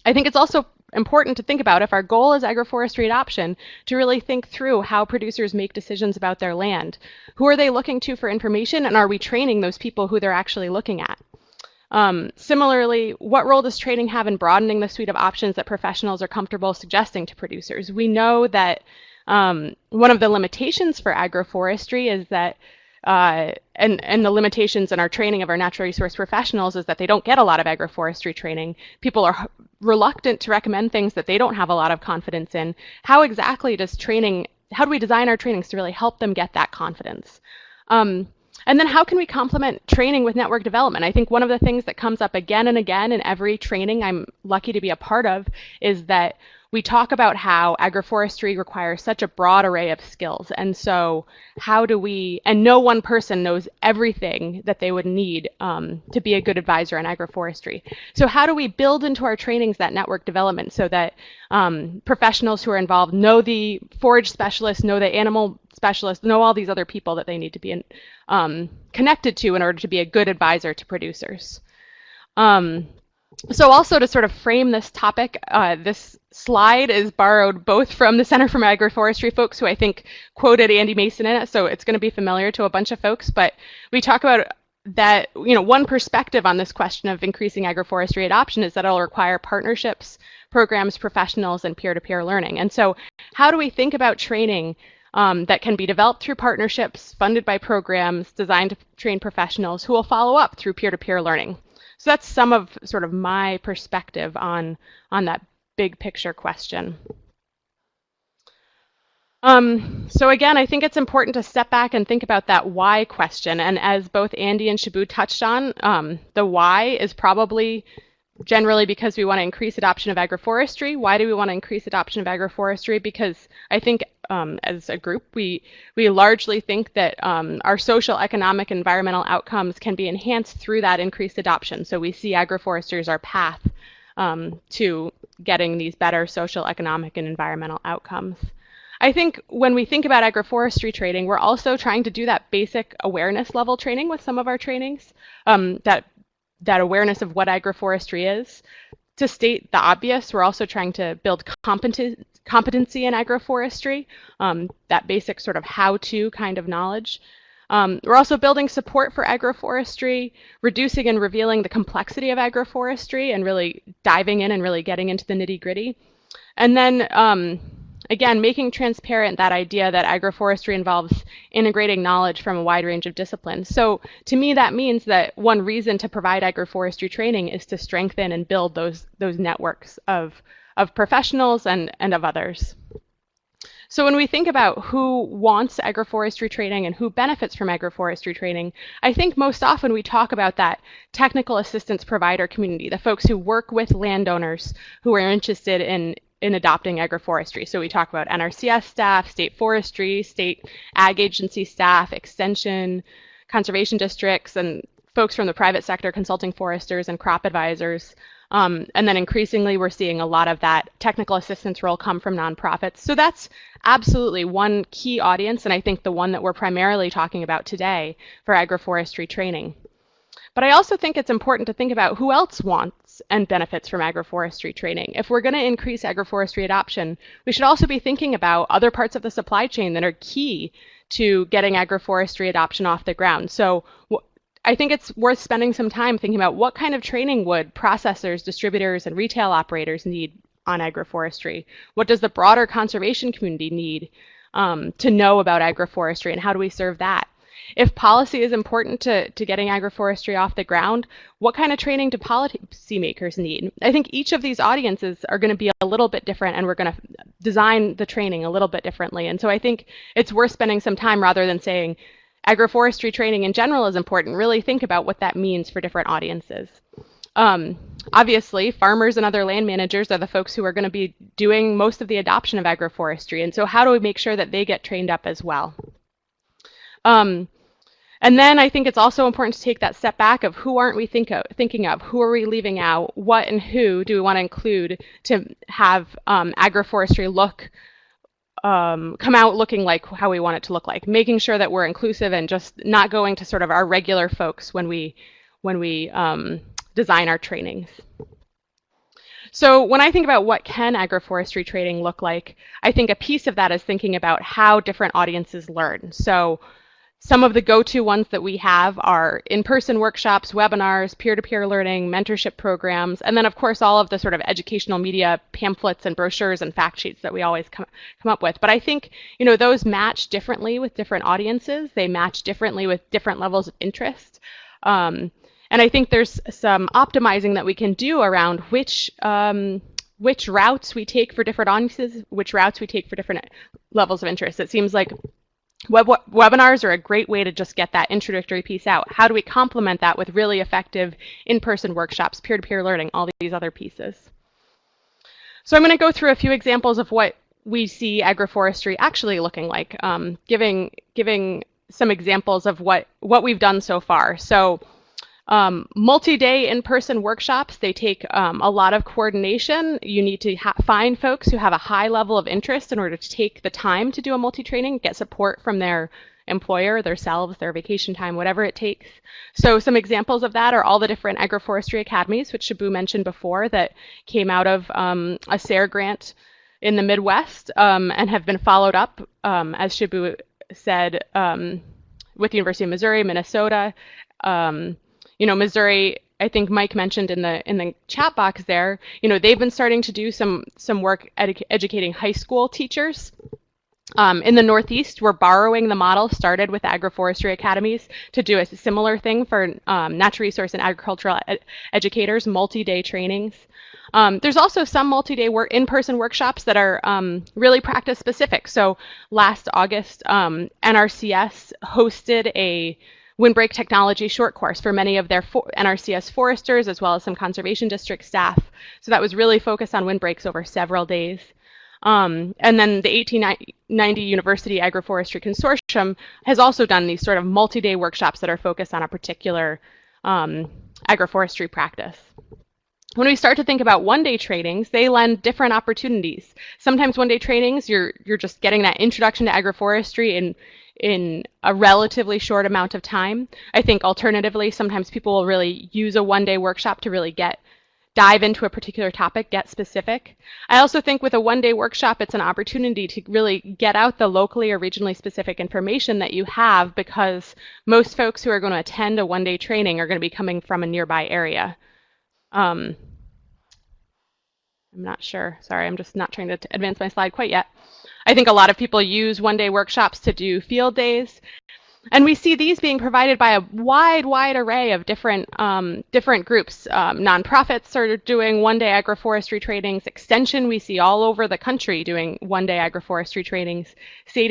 I think it's also important to think about, if our goal is agroforestry adoption, to really think through how producers make decisions about their land. Who are they looking to for information, and are we training those people who they're actually looking at? Similarly, what role does training have in broadening the suite of options that professionals are comfortable suggesting to producers? We know that one of the limitations for agroforestry is that and the limitations in our training of our natural resource professionals is that they don't get a lot of agroforestry training. People are reluctant to recommend things that they don't have a lot of confidence in. How exactly how do we design our trainings to really help them get that confidence? And then how can we complement training with network development? I think one of the things that comes up again and again in every training I'm lucky to be a part of is that we talk about how agroforestry requires such a broad array of skills. And so and no one person knows everything that they would need to be a good advisor on agroforestry. So how do we build into our trainings that network development so that professionals who are involved know the forage specialists, know the animal specialists, know all these other people that they need to be connected to in order to be a good advisor to producers? So also to sort of frame this topic, this slide is borrowed both from the Center for Agroforestry folks who I think quoted Andy Mason in it, so it's going to be familiar to a bunch of folks, but we talk about that, one perspective on this question of increasing agroforestry adoption is that it'll require partnerships, programs, professionals, and peer-to-peer learning. And so how do we think about training that can be developed through partnerships, funded by programs, designed to train professionals who will follow up through peer-to-peer learning? So that's some of sort of my perspective on that big picture question. So again, I think it's important to step back and think about that why question. And as both Andy and Shibu touched on, the why is probably generally because we want to increase adoption of agroforestry. Why do we want to increase adoption of agroforestry? Because I think as a group, we largely think that our social, economic, environmental outcomes can be enhanced through that increased adoption. So we see agroforestry as our path to getting these better social, economic, and environmental outcomes. I think when we think about agroforestry training, we're also trying to do that basic awareness level training with some of our trainings, that awareness of what agroforestry is. To state the obvious, we're also trying to build competency in agroforestry, that basic sort of how-to kind of knowledge. We're also building support for agroforestry, reducing and revealing the complexity of agroforestry and really diving in and really getting into the nitty-gritty. And then again, making transparent that idea that agroforestry involves integrating knowledge from a wide range of disciplines. So to me, that means that one reason to provide agroforestry training is to strengthen and build those networks of professionals and of others. So when we think about who wants agroforestry training and who benefits from agroforestry training, I think most often we talk about that technical assistance provider community, the folks who work with landowners who are interested in adopting agroforestry. So we talk about NRCS staff, state forestry, state ag agency staff, extension, conservation districts, and folks from the private sector, consulting foresters and crop advisors. And then increasingly, we're seeing a lot of that technical assistance role come from nonprofits. So that's absolutely one key audience, and I think the one that we're primarily talking about today for agroforestry training. But I also think it's important to think about who else wants and benefits from agroforestry training. If we're going to increase agroforestry adoption, we should also be thinking about other parts of the supply chain that are key to getting agroforestry adoption off the ground. So I think it's worth spending some time thinking about what kind of training would processors, distributors, and retail operators need on agroforestry? What does the broader conservation community need to know about agroforestry, and how do we serve that? If policy is important to getting agroforestry off the ground, what kind of training do policymakers need? I think each of these audiences are going to be a little bit different, and we're going to design the training a little bit differently. And so I think it's worth spending some time, rather than saying agroforestry training in general is important, really think about what that means for different audiences. Obviously, farmers and other land managers are the folks who are going to be doing most of the adoption of agroforestry. And so how do we make sure that they get trained up as well? And then I think it's also important to take that step back of who aren't we thinking of? Who are we leaving out? What and who do we want to include to have agroforestry come out looking like how we want it to look like? Making sure that we're inclusive and just not going to sort of our regular folks when we design our trainings. So when I think about what can agroforestry training look like, I think a piece of that is thinking about how different audiences learn. So some of the go-to ones that we have are in-person workshops, webinars, peer-to-peer learning, mentorship programs, and then of course all of the sort of educational media pamphlets and brochures and fact sheets that we always come up with. But I think, you know, those match differently with different audiences. They match differently with different levels of interest. And I think there's some optimizing that we can do around which routes we take for different audiences, which routes we take for different levels of interest. It seems like webinars are a great way to just get that introductory piece out. How do we complement that with really effective in-person workshops, peer-to-peer learning, all these other pieces? So I'm going to go through a few examples of what we see agroforestry actually looking like, giving some examples of what we've done so far. So multi-day in-person workshops, they take a lot of coordination. You need to find folks who have a high level of interest in order to take the time to do a multi-training, get support from their employer, themselves, their vacation time, whatever it takes. So some examples of that are all the different agroforestry academies, which Shibu mentioned before, that came out of a SARE grant in the Midwest and have been followed up, as Shibu said, with the University of Missouri, Minnesota, you know, Missouri, I think Mike mentioned in the chat box there, you know, they've been starting to do some work educating high school teachers. In the Northeast, we're borrowing the model started with agroforestry academies to do a similar thing for natural resource and agricultural educators, multi-day trainings. There's also some multi-day in-person workshops that are really practice specific. So last August, NRCS hosted a windbreak technology short course for many of their NRCS foresters, as well as some conservation district staff. So that was really focused on windbreaks over several days. And then the 1890 University Agroforestry Consortium has also done these sort of multi-day workshops that are focused on a particular agroforestry practice. When we start to think about one-day trainings, they lend different opportunities. Sometimes one-day trainings, you're just getting that introduction to agroforestry in a relatively short amount of time. I think alternatively, sometimes people will really use a one-day workshop to really dive into a particular topic, get specific. I also think with a one-day workshop, it's an opportunity to really get out the locally or regionally specific information that you have, because most folks who are going to attend a one-day training are going to be coming from a nearby area. I'm not sure. Sorry, I'm just not trying to advance my slide quite yet. I think a lot of people use one-day workshops to do field days. And we see these being provided by a wide array of different groups. Nonprofits are doing one-day agroforestry trainings. Extension, we see all over the country doing one-day agroforestry trainings. State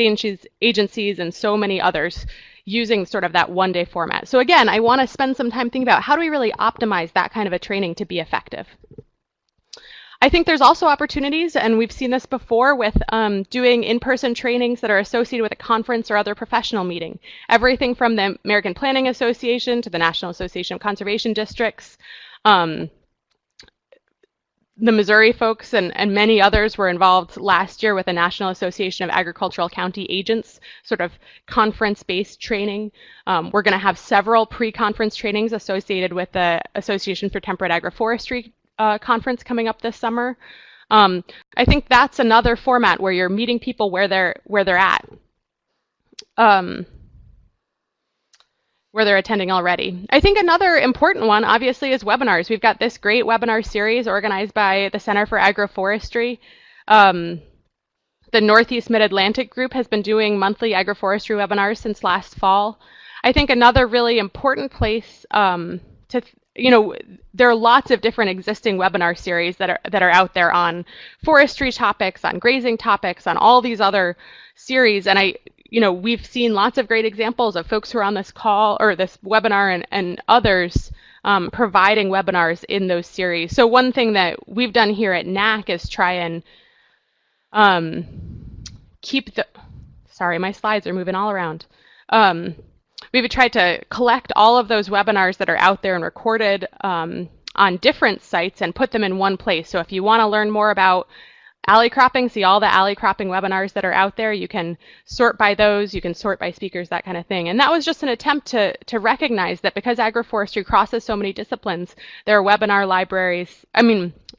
agencies and so many others using sort of that one-day format. So again, I want to spend some time thinking about how do we really optimize that kind of a training to be effective. I think there's also opportunities, and we've seen this before with doing in-person trainings that are associated with a conference or other professional meeting. Everything from the American Planning Association to the National Association of Conservation Districts. The Missouri folks and many others were involved last year with the National Association of Agricultural County Agents, sort of conference-based training. We're going to have several pre-conference trainings associated with the Association for Temperate Agroforestry conference coming up this summer. I think that's another format where you're meeting people where they're at, where they're attending already. I think another important one, obviously, is webinars. We've got this great webinar series organized by the Center for Agroforestry. The Northeast Mid-Atlantic group has been doing monthly agroforestry webinars since last fall. I think another really important place there are lots of different existing webinar series that are out there on forestry topics, on grazing topics, on all these other series. And we've seen lots of great examples of folks who are on this call or this webinar and others providing webinars in those series. So one thing that we've done here at NAC is try and sorry, my slides are moving all around. We've tried to collect all of those webinars that are out there and recorded on different sites and put them in one place. So if you want to learn more about alley cropping, see all the alley cropping webinars that are out there, you can sort by those, you can sort by speakers, that kind of thing. And that was just an attempt to recognize that because agroforestry crosses so many disciplines, there are webinar libraries,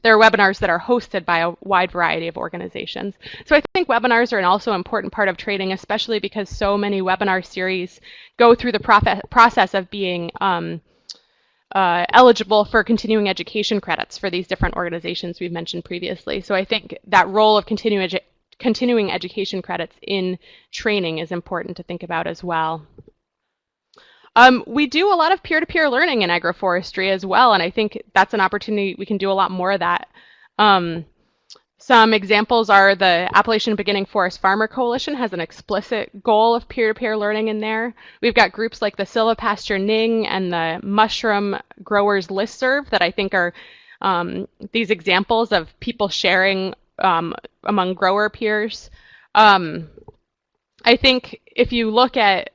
there are webinars that are hosted by a wide variety of organizations. So I think webinars are an also important part of training, especially because so many webinar series go through the process of being eligible for continuing education credits for these different organizations we've mentioned previously. So I think that role of continuing education credits in training is important to think about as well. We do a lot of peer-to-peer learning in agroforestry as well, and I think that's an opportunity we can do a lot more of that. Some examples are the Appalachian Beginning Forest Farmer Coalition has an explicit goal of peer-to-peer learning in there. We've got groups like the Silvopasture Ning and the Mushroom Growers Listserv that I think are these examples of people sharing among grower peers. I think if you look at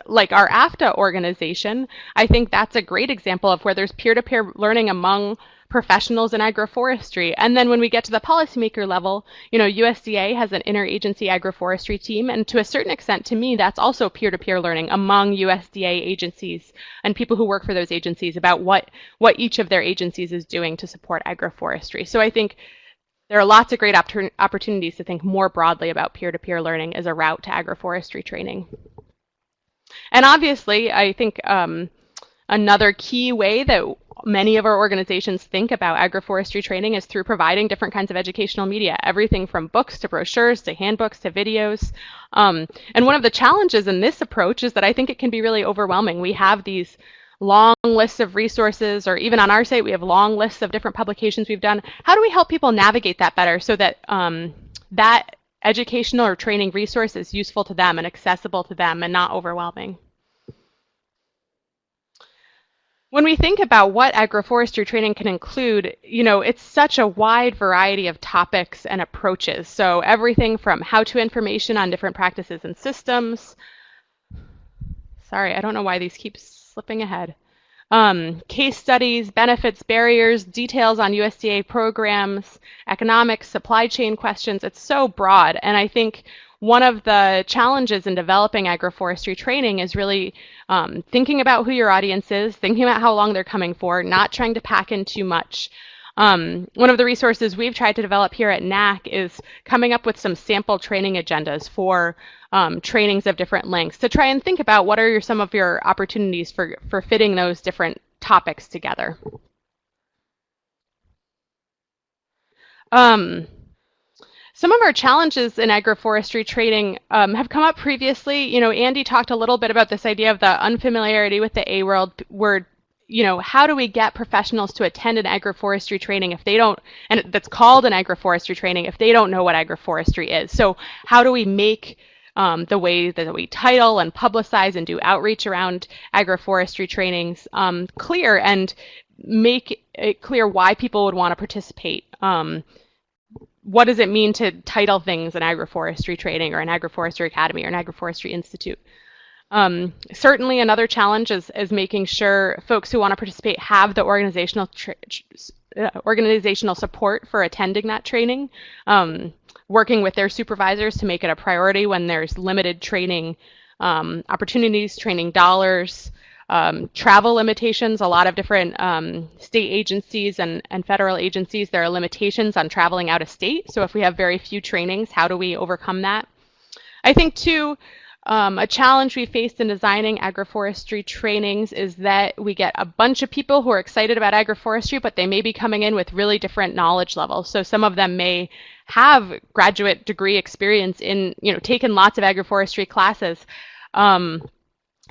like our AFTA organization, I think that's a great example of where there's peer-to-peer learning among professionals in agroforestry. And then when we get to the policymaker level, USDA has an interagency agroforestry team, and to a certain extent, to me, that's also peer-to-peer learning among USDA agencies and people who work for those agencies about what each of their agencies is doing to support agroforestry. So I think there are lots of great opportunities to think more broadly about peer-to-peer learning as a route to agroforestry training. And obviously, I think another key way that many of our organizations think about agroforestry training is through providing different kinds of educational media, everything from books to brochures to handbooks to videos. And one of the challenges in this approach is that I think it can be really overwhelming. We have these long lists of resources, or even on our site, we have long lists of different publications we've done. How do we help people navigate that better so that that educational or training resource is useful to them and accessible to them and not overwhelming? When we think about what agroforestry training can include, it's such a wide variety of topics and approaches. So everything from how-to information on different practices and systems. Sorry, I don't know why these keep slipping ahead. Case studies, benefits, barriers, details on USDA programs, economics, supply chain questions. It's so broad. And I think one of the challenges in developing agroforestry training is really thinking about who your audience is, thinking about how long they're coming for, not trying to pack in too much. One of the resources we've tried to develop here at NAC is coming up with some sample training agendas for trainings of different lengths to try and think about what are some of your opportunities for fitting those different topics together. Some of our challenges in agroforestry training have come up previously. You know, Andy talked a little bit about this idea of the unfamiliarity with the word. You know, how do we get professionals to attend an agroforestry training if they don't, and that's called an agroforestry training, if they don't know what agroforestry is? So how do we make the way that we title and publicize and do outreach around agroforestry trainings clear, and make it clear why people would want to participate? What does it mean to title things an agroforestry training or an agroforestry academy or an agroforestry institute? Certainly another challenge is making sure folks who want to participate have the organizational support for attending that training, working with their supervisors to make it a priority when there's limited training opportunities, training dollars, travel limitations. A lot of different state agencies and federal agencies, there are limitations on traveling out of state. So if we have very few trainings, how do we overcome that? I think too, a challenge we faced in designing agroforestry trainings is that we get a bunch of people who are excited about agroforestry, but they may be coming in with really different knowledge levels. So some of them may have graduate degree experience in, you know, taken lots of agroforestry classes.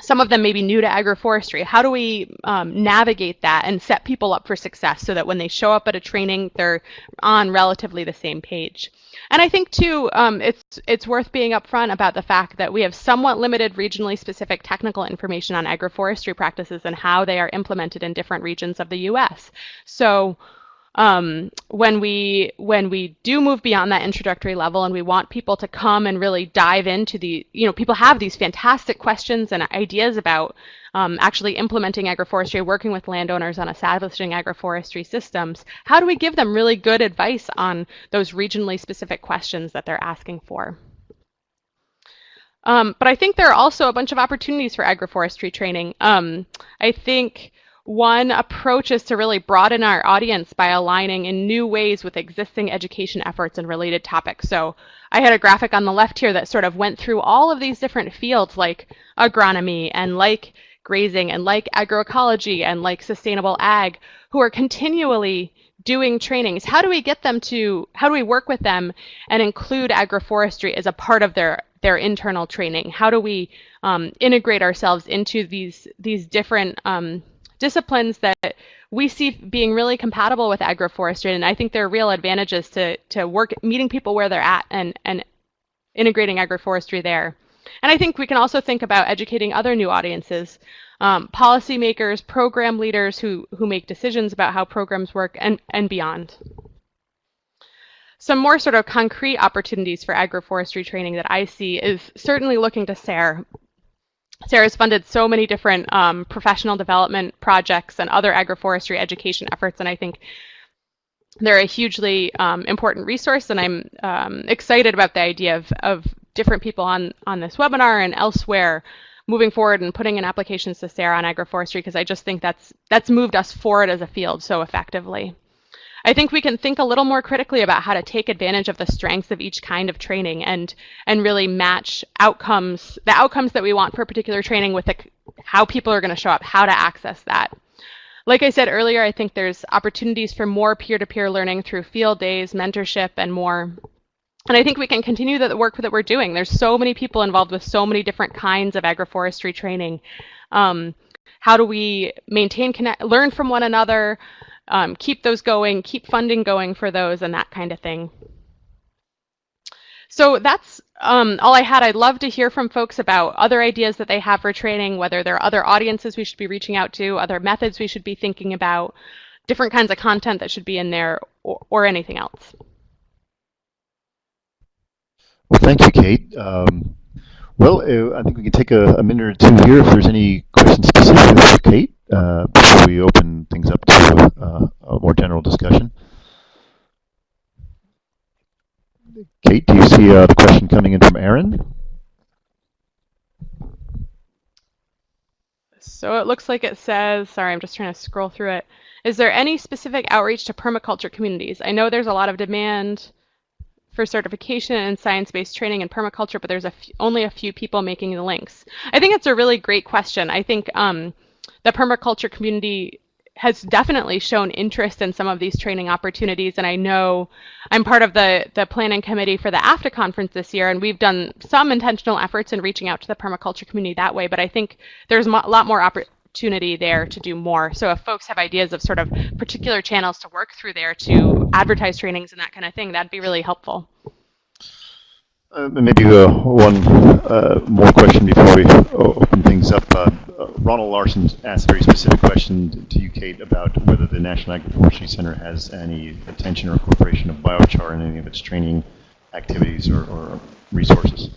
Some of them may be new to agroforestry. How do we navigate that and set people up for success so that when they show up at a training, they're on relatively the same page? And I think too, it's worth being upfront about the fact that we have somewhat limited regionally specific technical information on agroforestry practices and how they are implemented in different regions of the U.S. So when we do move beyond that introductory level and we want people to come and really dive into the, you know, people have these fantastic questions and ideas about actually implementing agroforestry, working with landowners on establishing agroforestry systems. How do we give them really good advice on those regionally specific questions that they're asking for? But I think there are also a bunch of opportunities for agroforestry training. I think one approach is to really broaden our audience by aligning in new ways with existing education efforts and related topics. So I had a graphic on the left here that sort of went through all of these different fields like agronomy and like grazing and like agroecology and like sustainable ag, who are continually doing trainings. How do we get them to, how do we work with them and include agroforestry as a part of their internal training? How do we integrate ourselves into these different disciplines that we see being really compatible with agroforestry? And I think there are real advantages to work meeting people where they're at and integrating agroforestry there. And I think we can also think about educating other new audiences, policymakers, program leaders who make decisions about how programs work, and beyond. Some more sort of concrete opportunities for agroforestry training that I see is certainly looking to SARE. SARE has funded so many different professional development projects and other agroforestry education efforts, and I think they're a hugely important resource, and I'm excited about the idea of different people on this webinar and elsewhere moving forward and putting in applications to SARE on agroforestry, because I just think that's moved us forward as a field so effectively. I think we can think a little more critically about how to take advantage of the strengths of each kind of training and really match the outcomes that we want for a particular training with how people are going to show up, how to access that. Like I said earlier, I think there's opportunities for more peer-to-peer learning through field days, mentorship, and more. And I think we can continue the work that we're doing. There's so many people involved with so many different kinds of agroforestry training. How do we maintain, learn from one another, keep those going, keep funding going for those, and that kind of thing. So that's all I had. I'd love to hear from folks about other ideas that they have for training, whether there are other audiences we should be reaching out to, other methods we should be thinking about, different kinds of content that should be in there, or anything else. Well, thank you, Kate. I think we can take a minute or two here if there's any questions specifically for Kate before we open things up to a more general discussion. Kate, do you see the question coming in from Aaron? So it looks like it says, sorry, I'm just trying to scroll through it. Is there any specific outreach to permaculture communities? I know there's a lot of demand for certification and science-based training in permaculture, but there's only a few people making the links. I think it's a really great question. I think the permaculture community has definitely shown interest in some of these training opportunities. And I know I'm part of the planning committee for the AFTA conference this year, and we've done some intentional efforts in reaching out to the permaculture community that way. But I think there's a lot more opportunity there to do more. So if folks have ideas of sort of particular channels to work through there to advertise trainings and that kind of thing, that'd be really helpful. Maybe one more question before we open things up. Ronald Larson asked a very specific question to you, Kate, about whether the National Agroforestry Center has any attention or incorporation of biochar in any of its training activities or resources.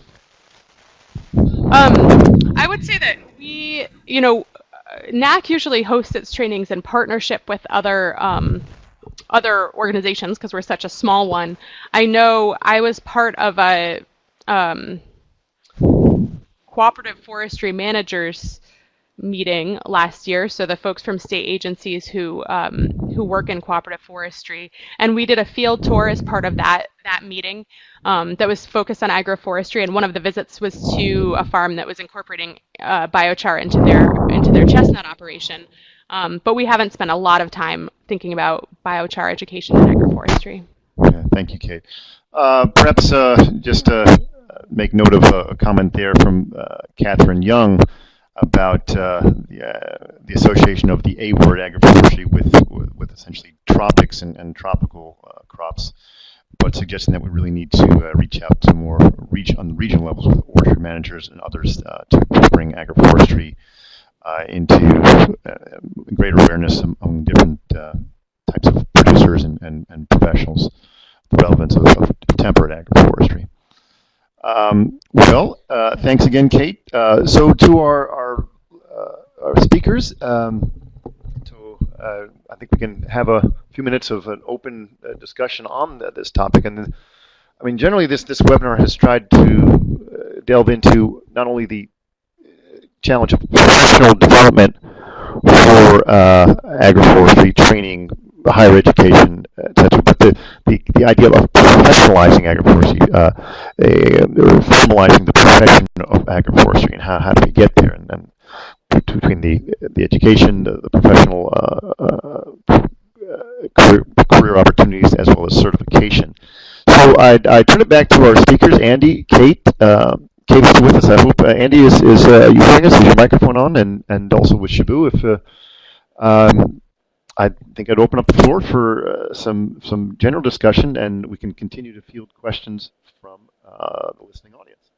I would say that we, NAC usually hosts its trainings in partnership with other organizations because we're such a small one. I know I was part of a cooperative forestry managers meeting last year, so the folks from state agencies who work in cooperative forestry, and we did a field tour as part of that meeting that was focused on agroforestry, and one of the visits was to a farm that was incorporating biochar into their chestnut operation. But we haven't spent a lot of time thinking about biochar education in agroforestry. Yeah, thank you, Kate. Perhaps just make note of a comment there from Catherine Young about the association of the A word, agroforestry, with essentially tropics and tropical crops, but suggesting that we really need to reach out to more on the regional levels with orchard managers and others to bring agroforestry into greater awareness among different types of producers and professionals, the relevance of temperate agroforestry. Thanks again, Kate. So to our speakers, I think we can have a few minutes of an open discussion on this topic. And I mean, generally, this webinar has tried to delve into not only the challenge of professional development for agroforestry training, higher education, etc., but the idea of professionalizing agroforestry, formalizing the profession of agroforestry, and how do we get there, and between the education, the professional career opportunities, as well as certification. So I turn it back to our speakers, Andy, Kate. Kate is with us, I hope. Andy, is you hearing us? Is your microphone on? And also with Shibu, if I think I'd open up the floor for some general discussion, and we can continue to field questions from the listening audience.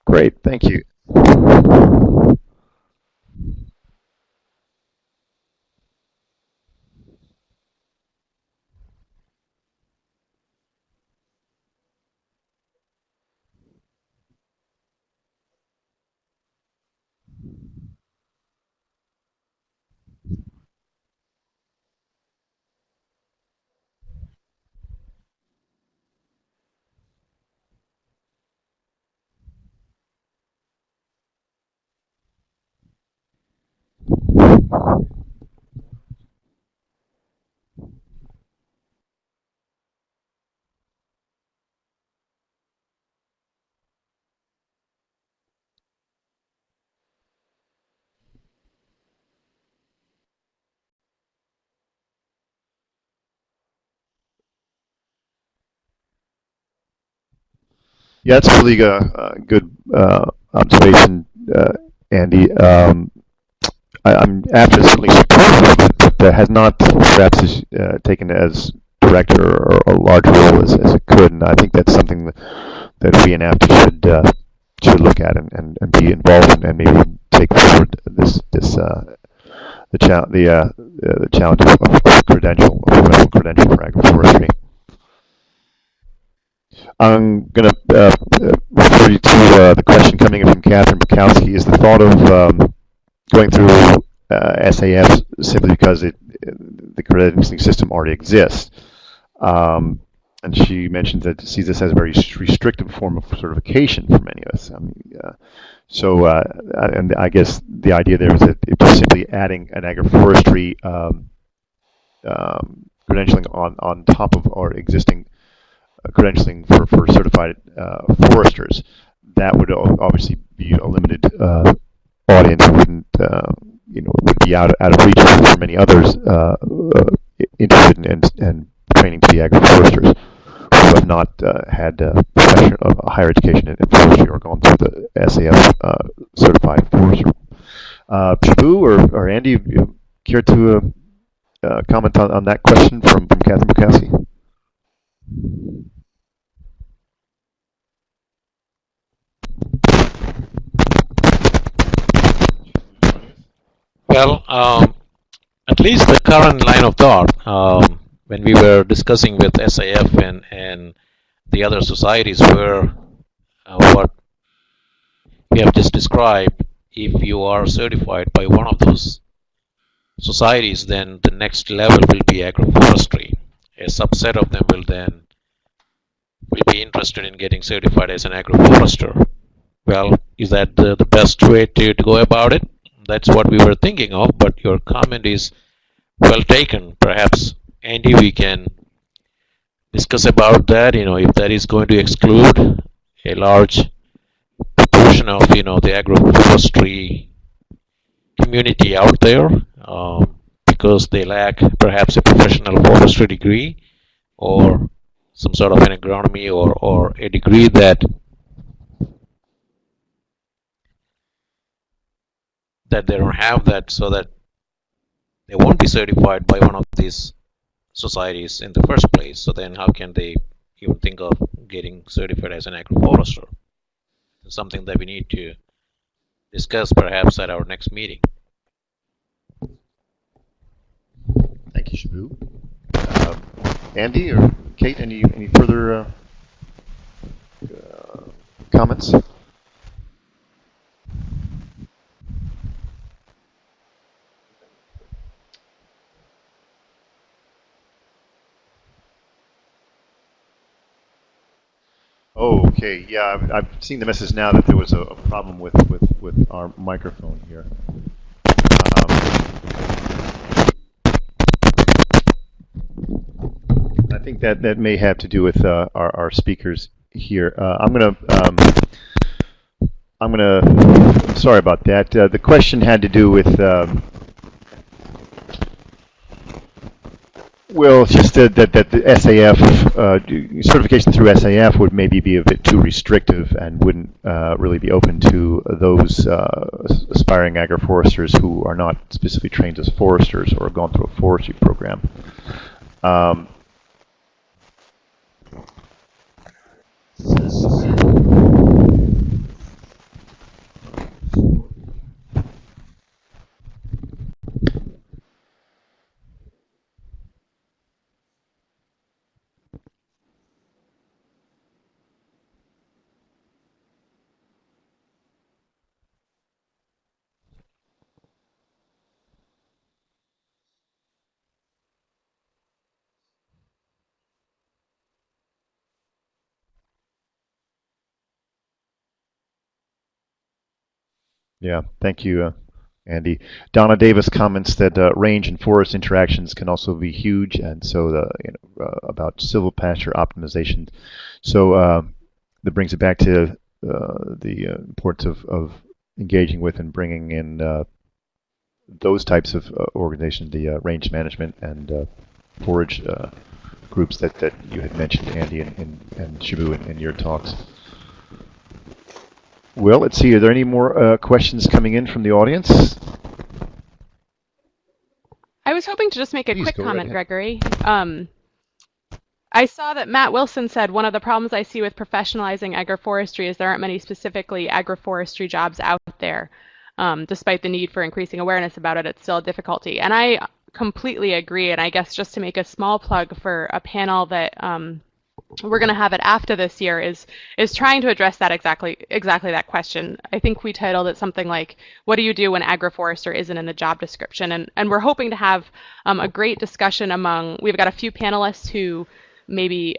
Great, thank you. Yeah, that's really a good observation, Andy. I'm absolutely supportive of it, but has not perhaps taken as director or a large role as it could, and I think that's something that we in AFTA should look at and be involved in, and maybe take forward the challenge of professional credential for agroforestry. I'm going to refer you to the question coming in from Catherine Bukowski. Is the thought of going through SAF simply because the credentialing system already exists? And she mentions that sees this as a very restrictive form of certification for many of us. And I guess the idea there is that it's simply adding an agroforestry credentialing on top of our existing credentialing for certified foresters. that would obviously be a limited audience. Wouldn't would be out of reach for many others interested in training to be agroforesters who have not had professional higher education in forestry or gone through the SAF certified forester. Shibu or Andy, you care to comment on that question from Catherine Bukowski? Well, at least the current line of thought, when we were discussing with SAF and the other societies, were what we have just described. If you are certified by one of those societies, then the next level will be agroforestry. A subset of them will be interested in getting certified as an agroforester. Well, is that the best way to go about it? That's what we were thinking of, but your comment is well taken. Perhaps, Andy, we can discuss about that, if that is going to exclude a large proportion of, the agroforestry community out there, because they lack perhaps a professional forestry degree or some sort of an agronomy or a degree that they don't have that, so that they won't be certified by one of these societies in the first place. So then how can they even think of getting certified as an agroforester? It's something that we need to discuss perhaps at our next meeting. Thank you, Shibu. Andy or Kate, any further comments? Oh, okay. Yeah, I've seen the message now that there was a problem with our microphone here. I think that may have to do with our speakers here. I'm sorry about that. The question had to do with well, it's just that the SAF certification through SAF would maybe be a bit too restrictive and wouldn't really be open to those aspiring agroforesters who are not specifically trained as foresters or gone through a forestry program. Yeah, thank you, Andy. Donna Davis comments that range and forest interactions can also be huge, and so about silvopasture optimization. So that brings it back to the importance of engaging with and bringing in those types of organizations, the range management and forage groups that you had mentioned, Andy and Shibu in your talks. Well, let's see. Are there any more questions coming in from the audience? I was hoping to just make a quick comment, Gregory. I saw that Matt Wilson said one of the problems I see with professionalizing agroforestry is there aren't many specifically agroforestry jobs out there. Despite the need for increasing awareness about it, it's still a difficulty. And I completely agree. And I guess just to make a small plug for a panel that we're going to have it after this year is trying to address that exactly that question. I think we titled it something like, what do you do when agroforester isn't in the job description? And we're hoping to have a great discussion we've got a few panelists who maybe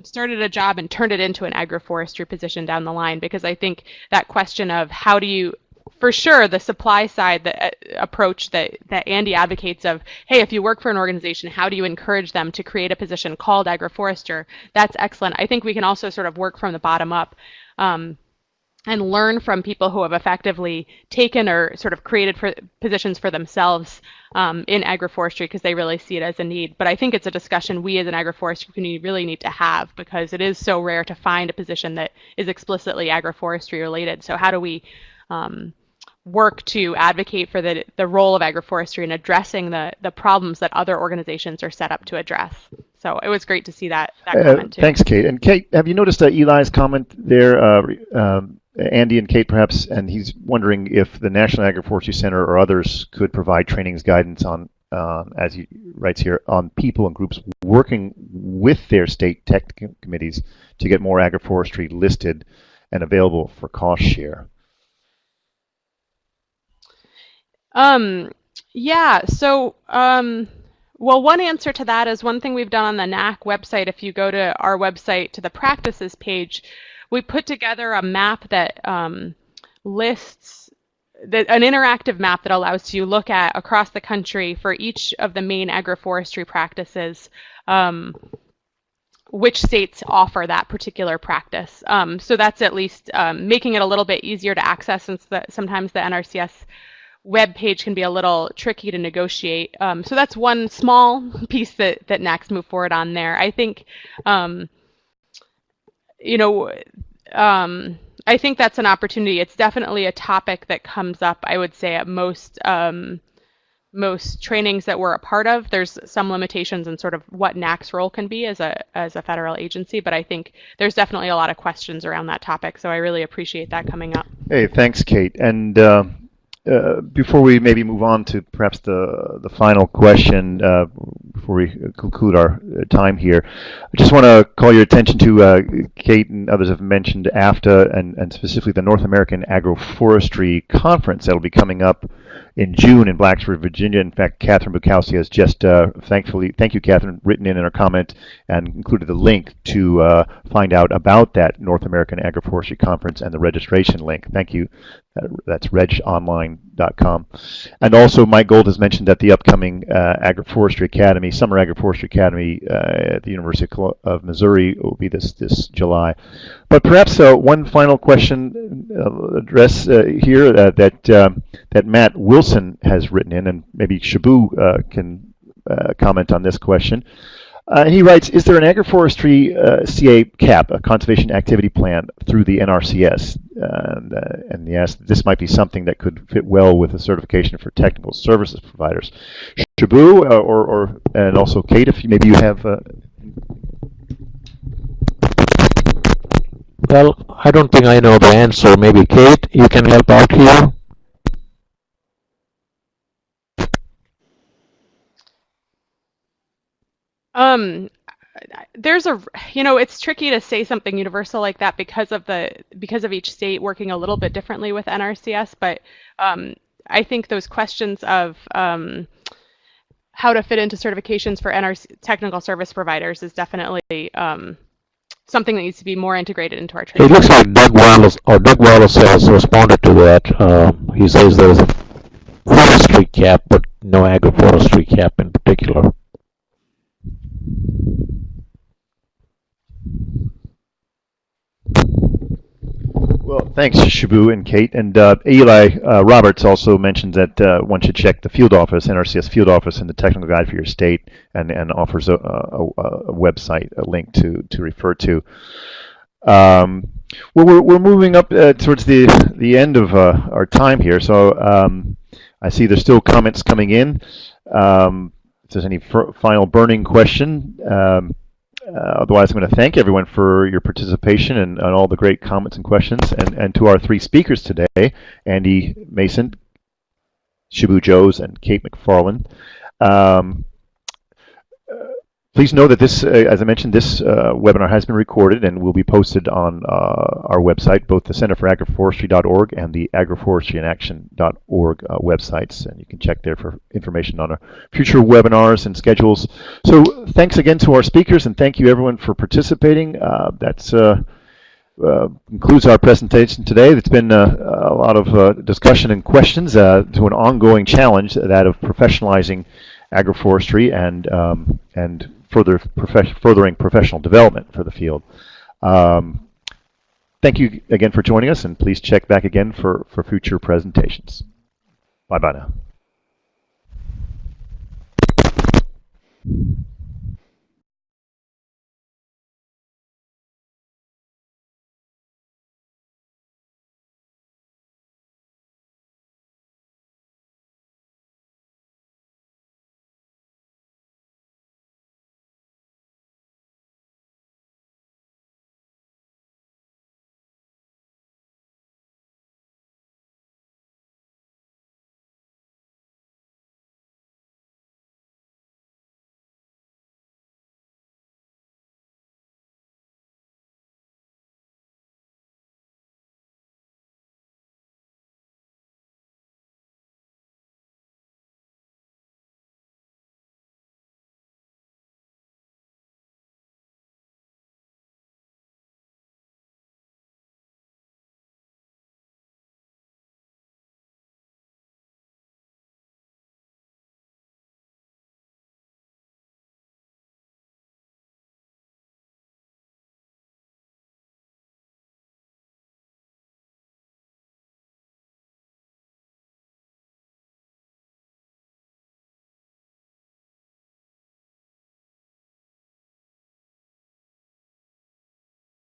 started a job and turned it into an agroforestry position down the line, because I think that question of how do you, for sure, the supply side approach that Andy advocates of, hey, if you work for an organization, how do you encourage them to create a position called agroforester? That's excellent. I think we can also sort of work from the bottom up. and learn from people who have effectively taken or sort of created positions for themselves in agroforestry, because they really see it as a need. But I think it's a discussion we as an agroforestry community really need to have, because it is so rare to find a position that is explicitly agroforestry related. So how do we work to advocate for the role of agroforestry in addressing the problems that other organizations are set up to address? So it was great to see that comment too. Thanks, Kate. And Kate, have you noticed Eli's comment there? Andy and Kate, perhaps, and he's wondering if the National Agroforestry Center or others could provide trainings, guidance on, as he writes here, on people and groups working with their state tech committees to get more agroforestry listed and available for cost share. Yeah, so, well, one answer to that is one thing we've done on the NAC website. If you go to our website, to the practices page, we put together a map that lists an interactive map that allows you to look at across the country for each of the main agroforestry practices, which states offer that particular practice. So that's at least making it a little bit easier to access, since sometimes the NRCS web page can be a little tricky to negotiate. So that's one small piece that NAC's move forward on there. I think, I think that's an opportunity. It's definitely a topic that comes up, I would say, at most trainings that we're a part of. There's some limitations in sort of what NAC's role can be as a federal agency, but I think there's definitely a lot of questions around that topic. So I really appreciate that coming up. Hey, thanks, Kate. And before we maybe move on to perhaps the final question, before we conclude our time here, I just want to call your attention to Kate and others have mentioned AFTA and specifically the North American Agroforestry Conference that'll be coming up in June in Blacksburg, Virginia. In fact, Catherine Bukowski has just, thankfully, thank you, Catherine, written in her comment and included the link to find out about that North American Agroforestry Conference and the registration link. Thank you. That's regonline.com. And also, Mike Gold has mentioned that the upcoming Agroforestry Academy, Summer Agroforestry Academy at the University of Missouri will be this July. But perhaps one final question address here that Matt Wilson has written in, and maybe Shibu can comment on this question. He writes, is there an agroforestry CA CAP, a conservation activity plan, through the NRCS? And he asked, this might be something that could fit well with a certification for technical services providers. Shibu, and also Kate, if maybe you have... Well, I don't think I know the answer. Maybe Kate, you can help out here. There's it's tricky to say something universal like that because of each state working a little bit differently with NRCS, but I think those questions of how to fit into certifications for technical service providers is definitely something that needs to be more integrated into our training. It looks like Doug Wallace has responded to that. He says there's a forestry cap, but no agroforestry cap in particular. Well, thanks, Shibu and Kate. And Eli Roberts also mentions that one should check the field office, NRCS field office, and the technical guide for your state, and offers a website, a link to refer to. Well, we're moving up towards the end of our time here, so I see there's still comments coming in. If there's any final burning question, otherwise I'm going to thank everyone for your participation and all the great comments and questions, and to our three speakers today, Andy Mason, Shibu Joes, and Kate MacFarland. Please know that this, as I mentioned, this webinar has been recorded and will be posted on our website, both the Center for Agroforestry.org and the agroforestryinaction.org websites, and you can check there for information on our future webinars and schedules. So thanks again to our speakers, and thank you everyone for participating. That's concludes our presentation today. It's been a lot of discussion and questions to an ongoing challenge, that of professionalizing agroforestry and furthering professional development for the field. Thank you again for joining us, and please check back again for future presentations. Bye-bye now.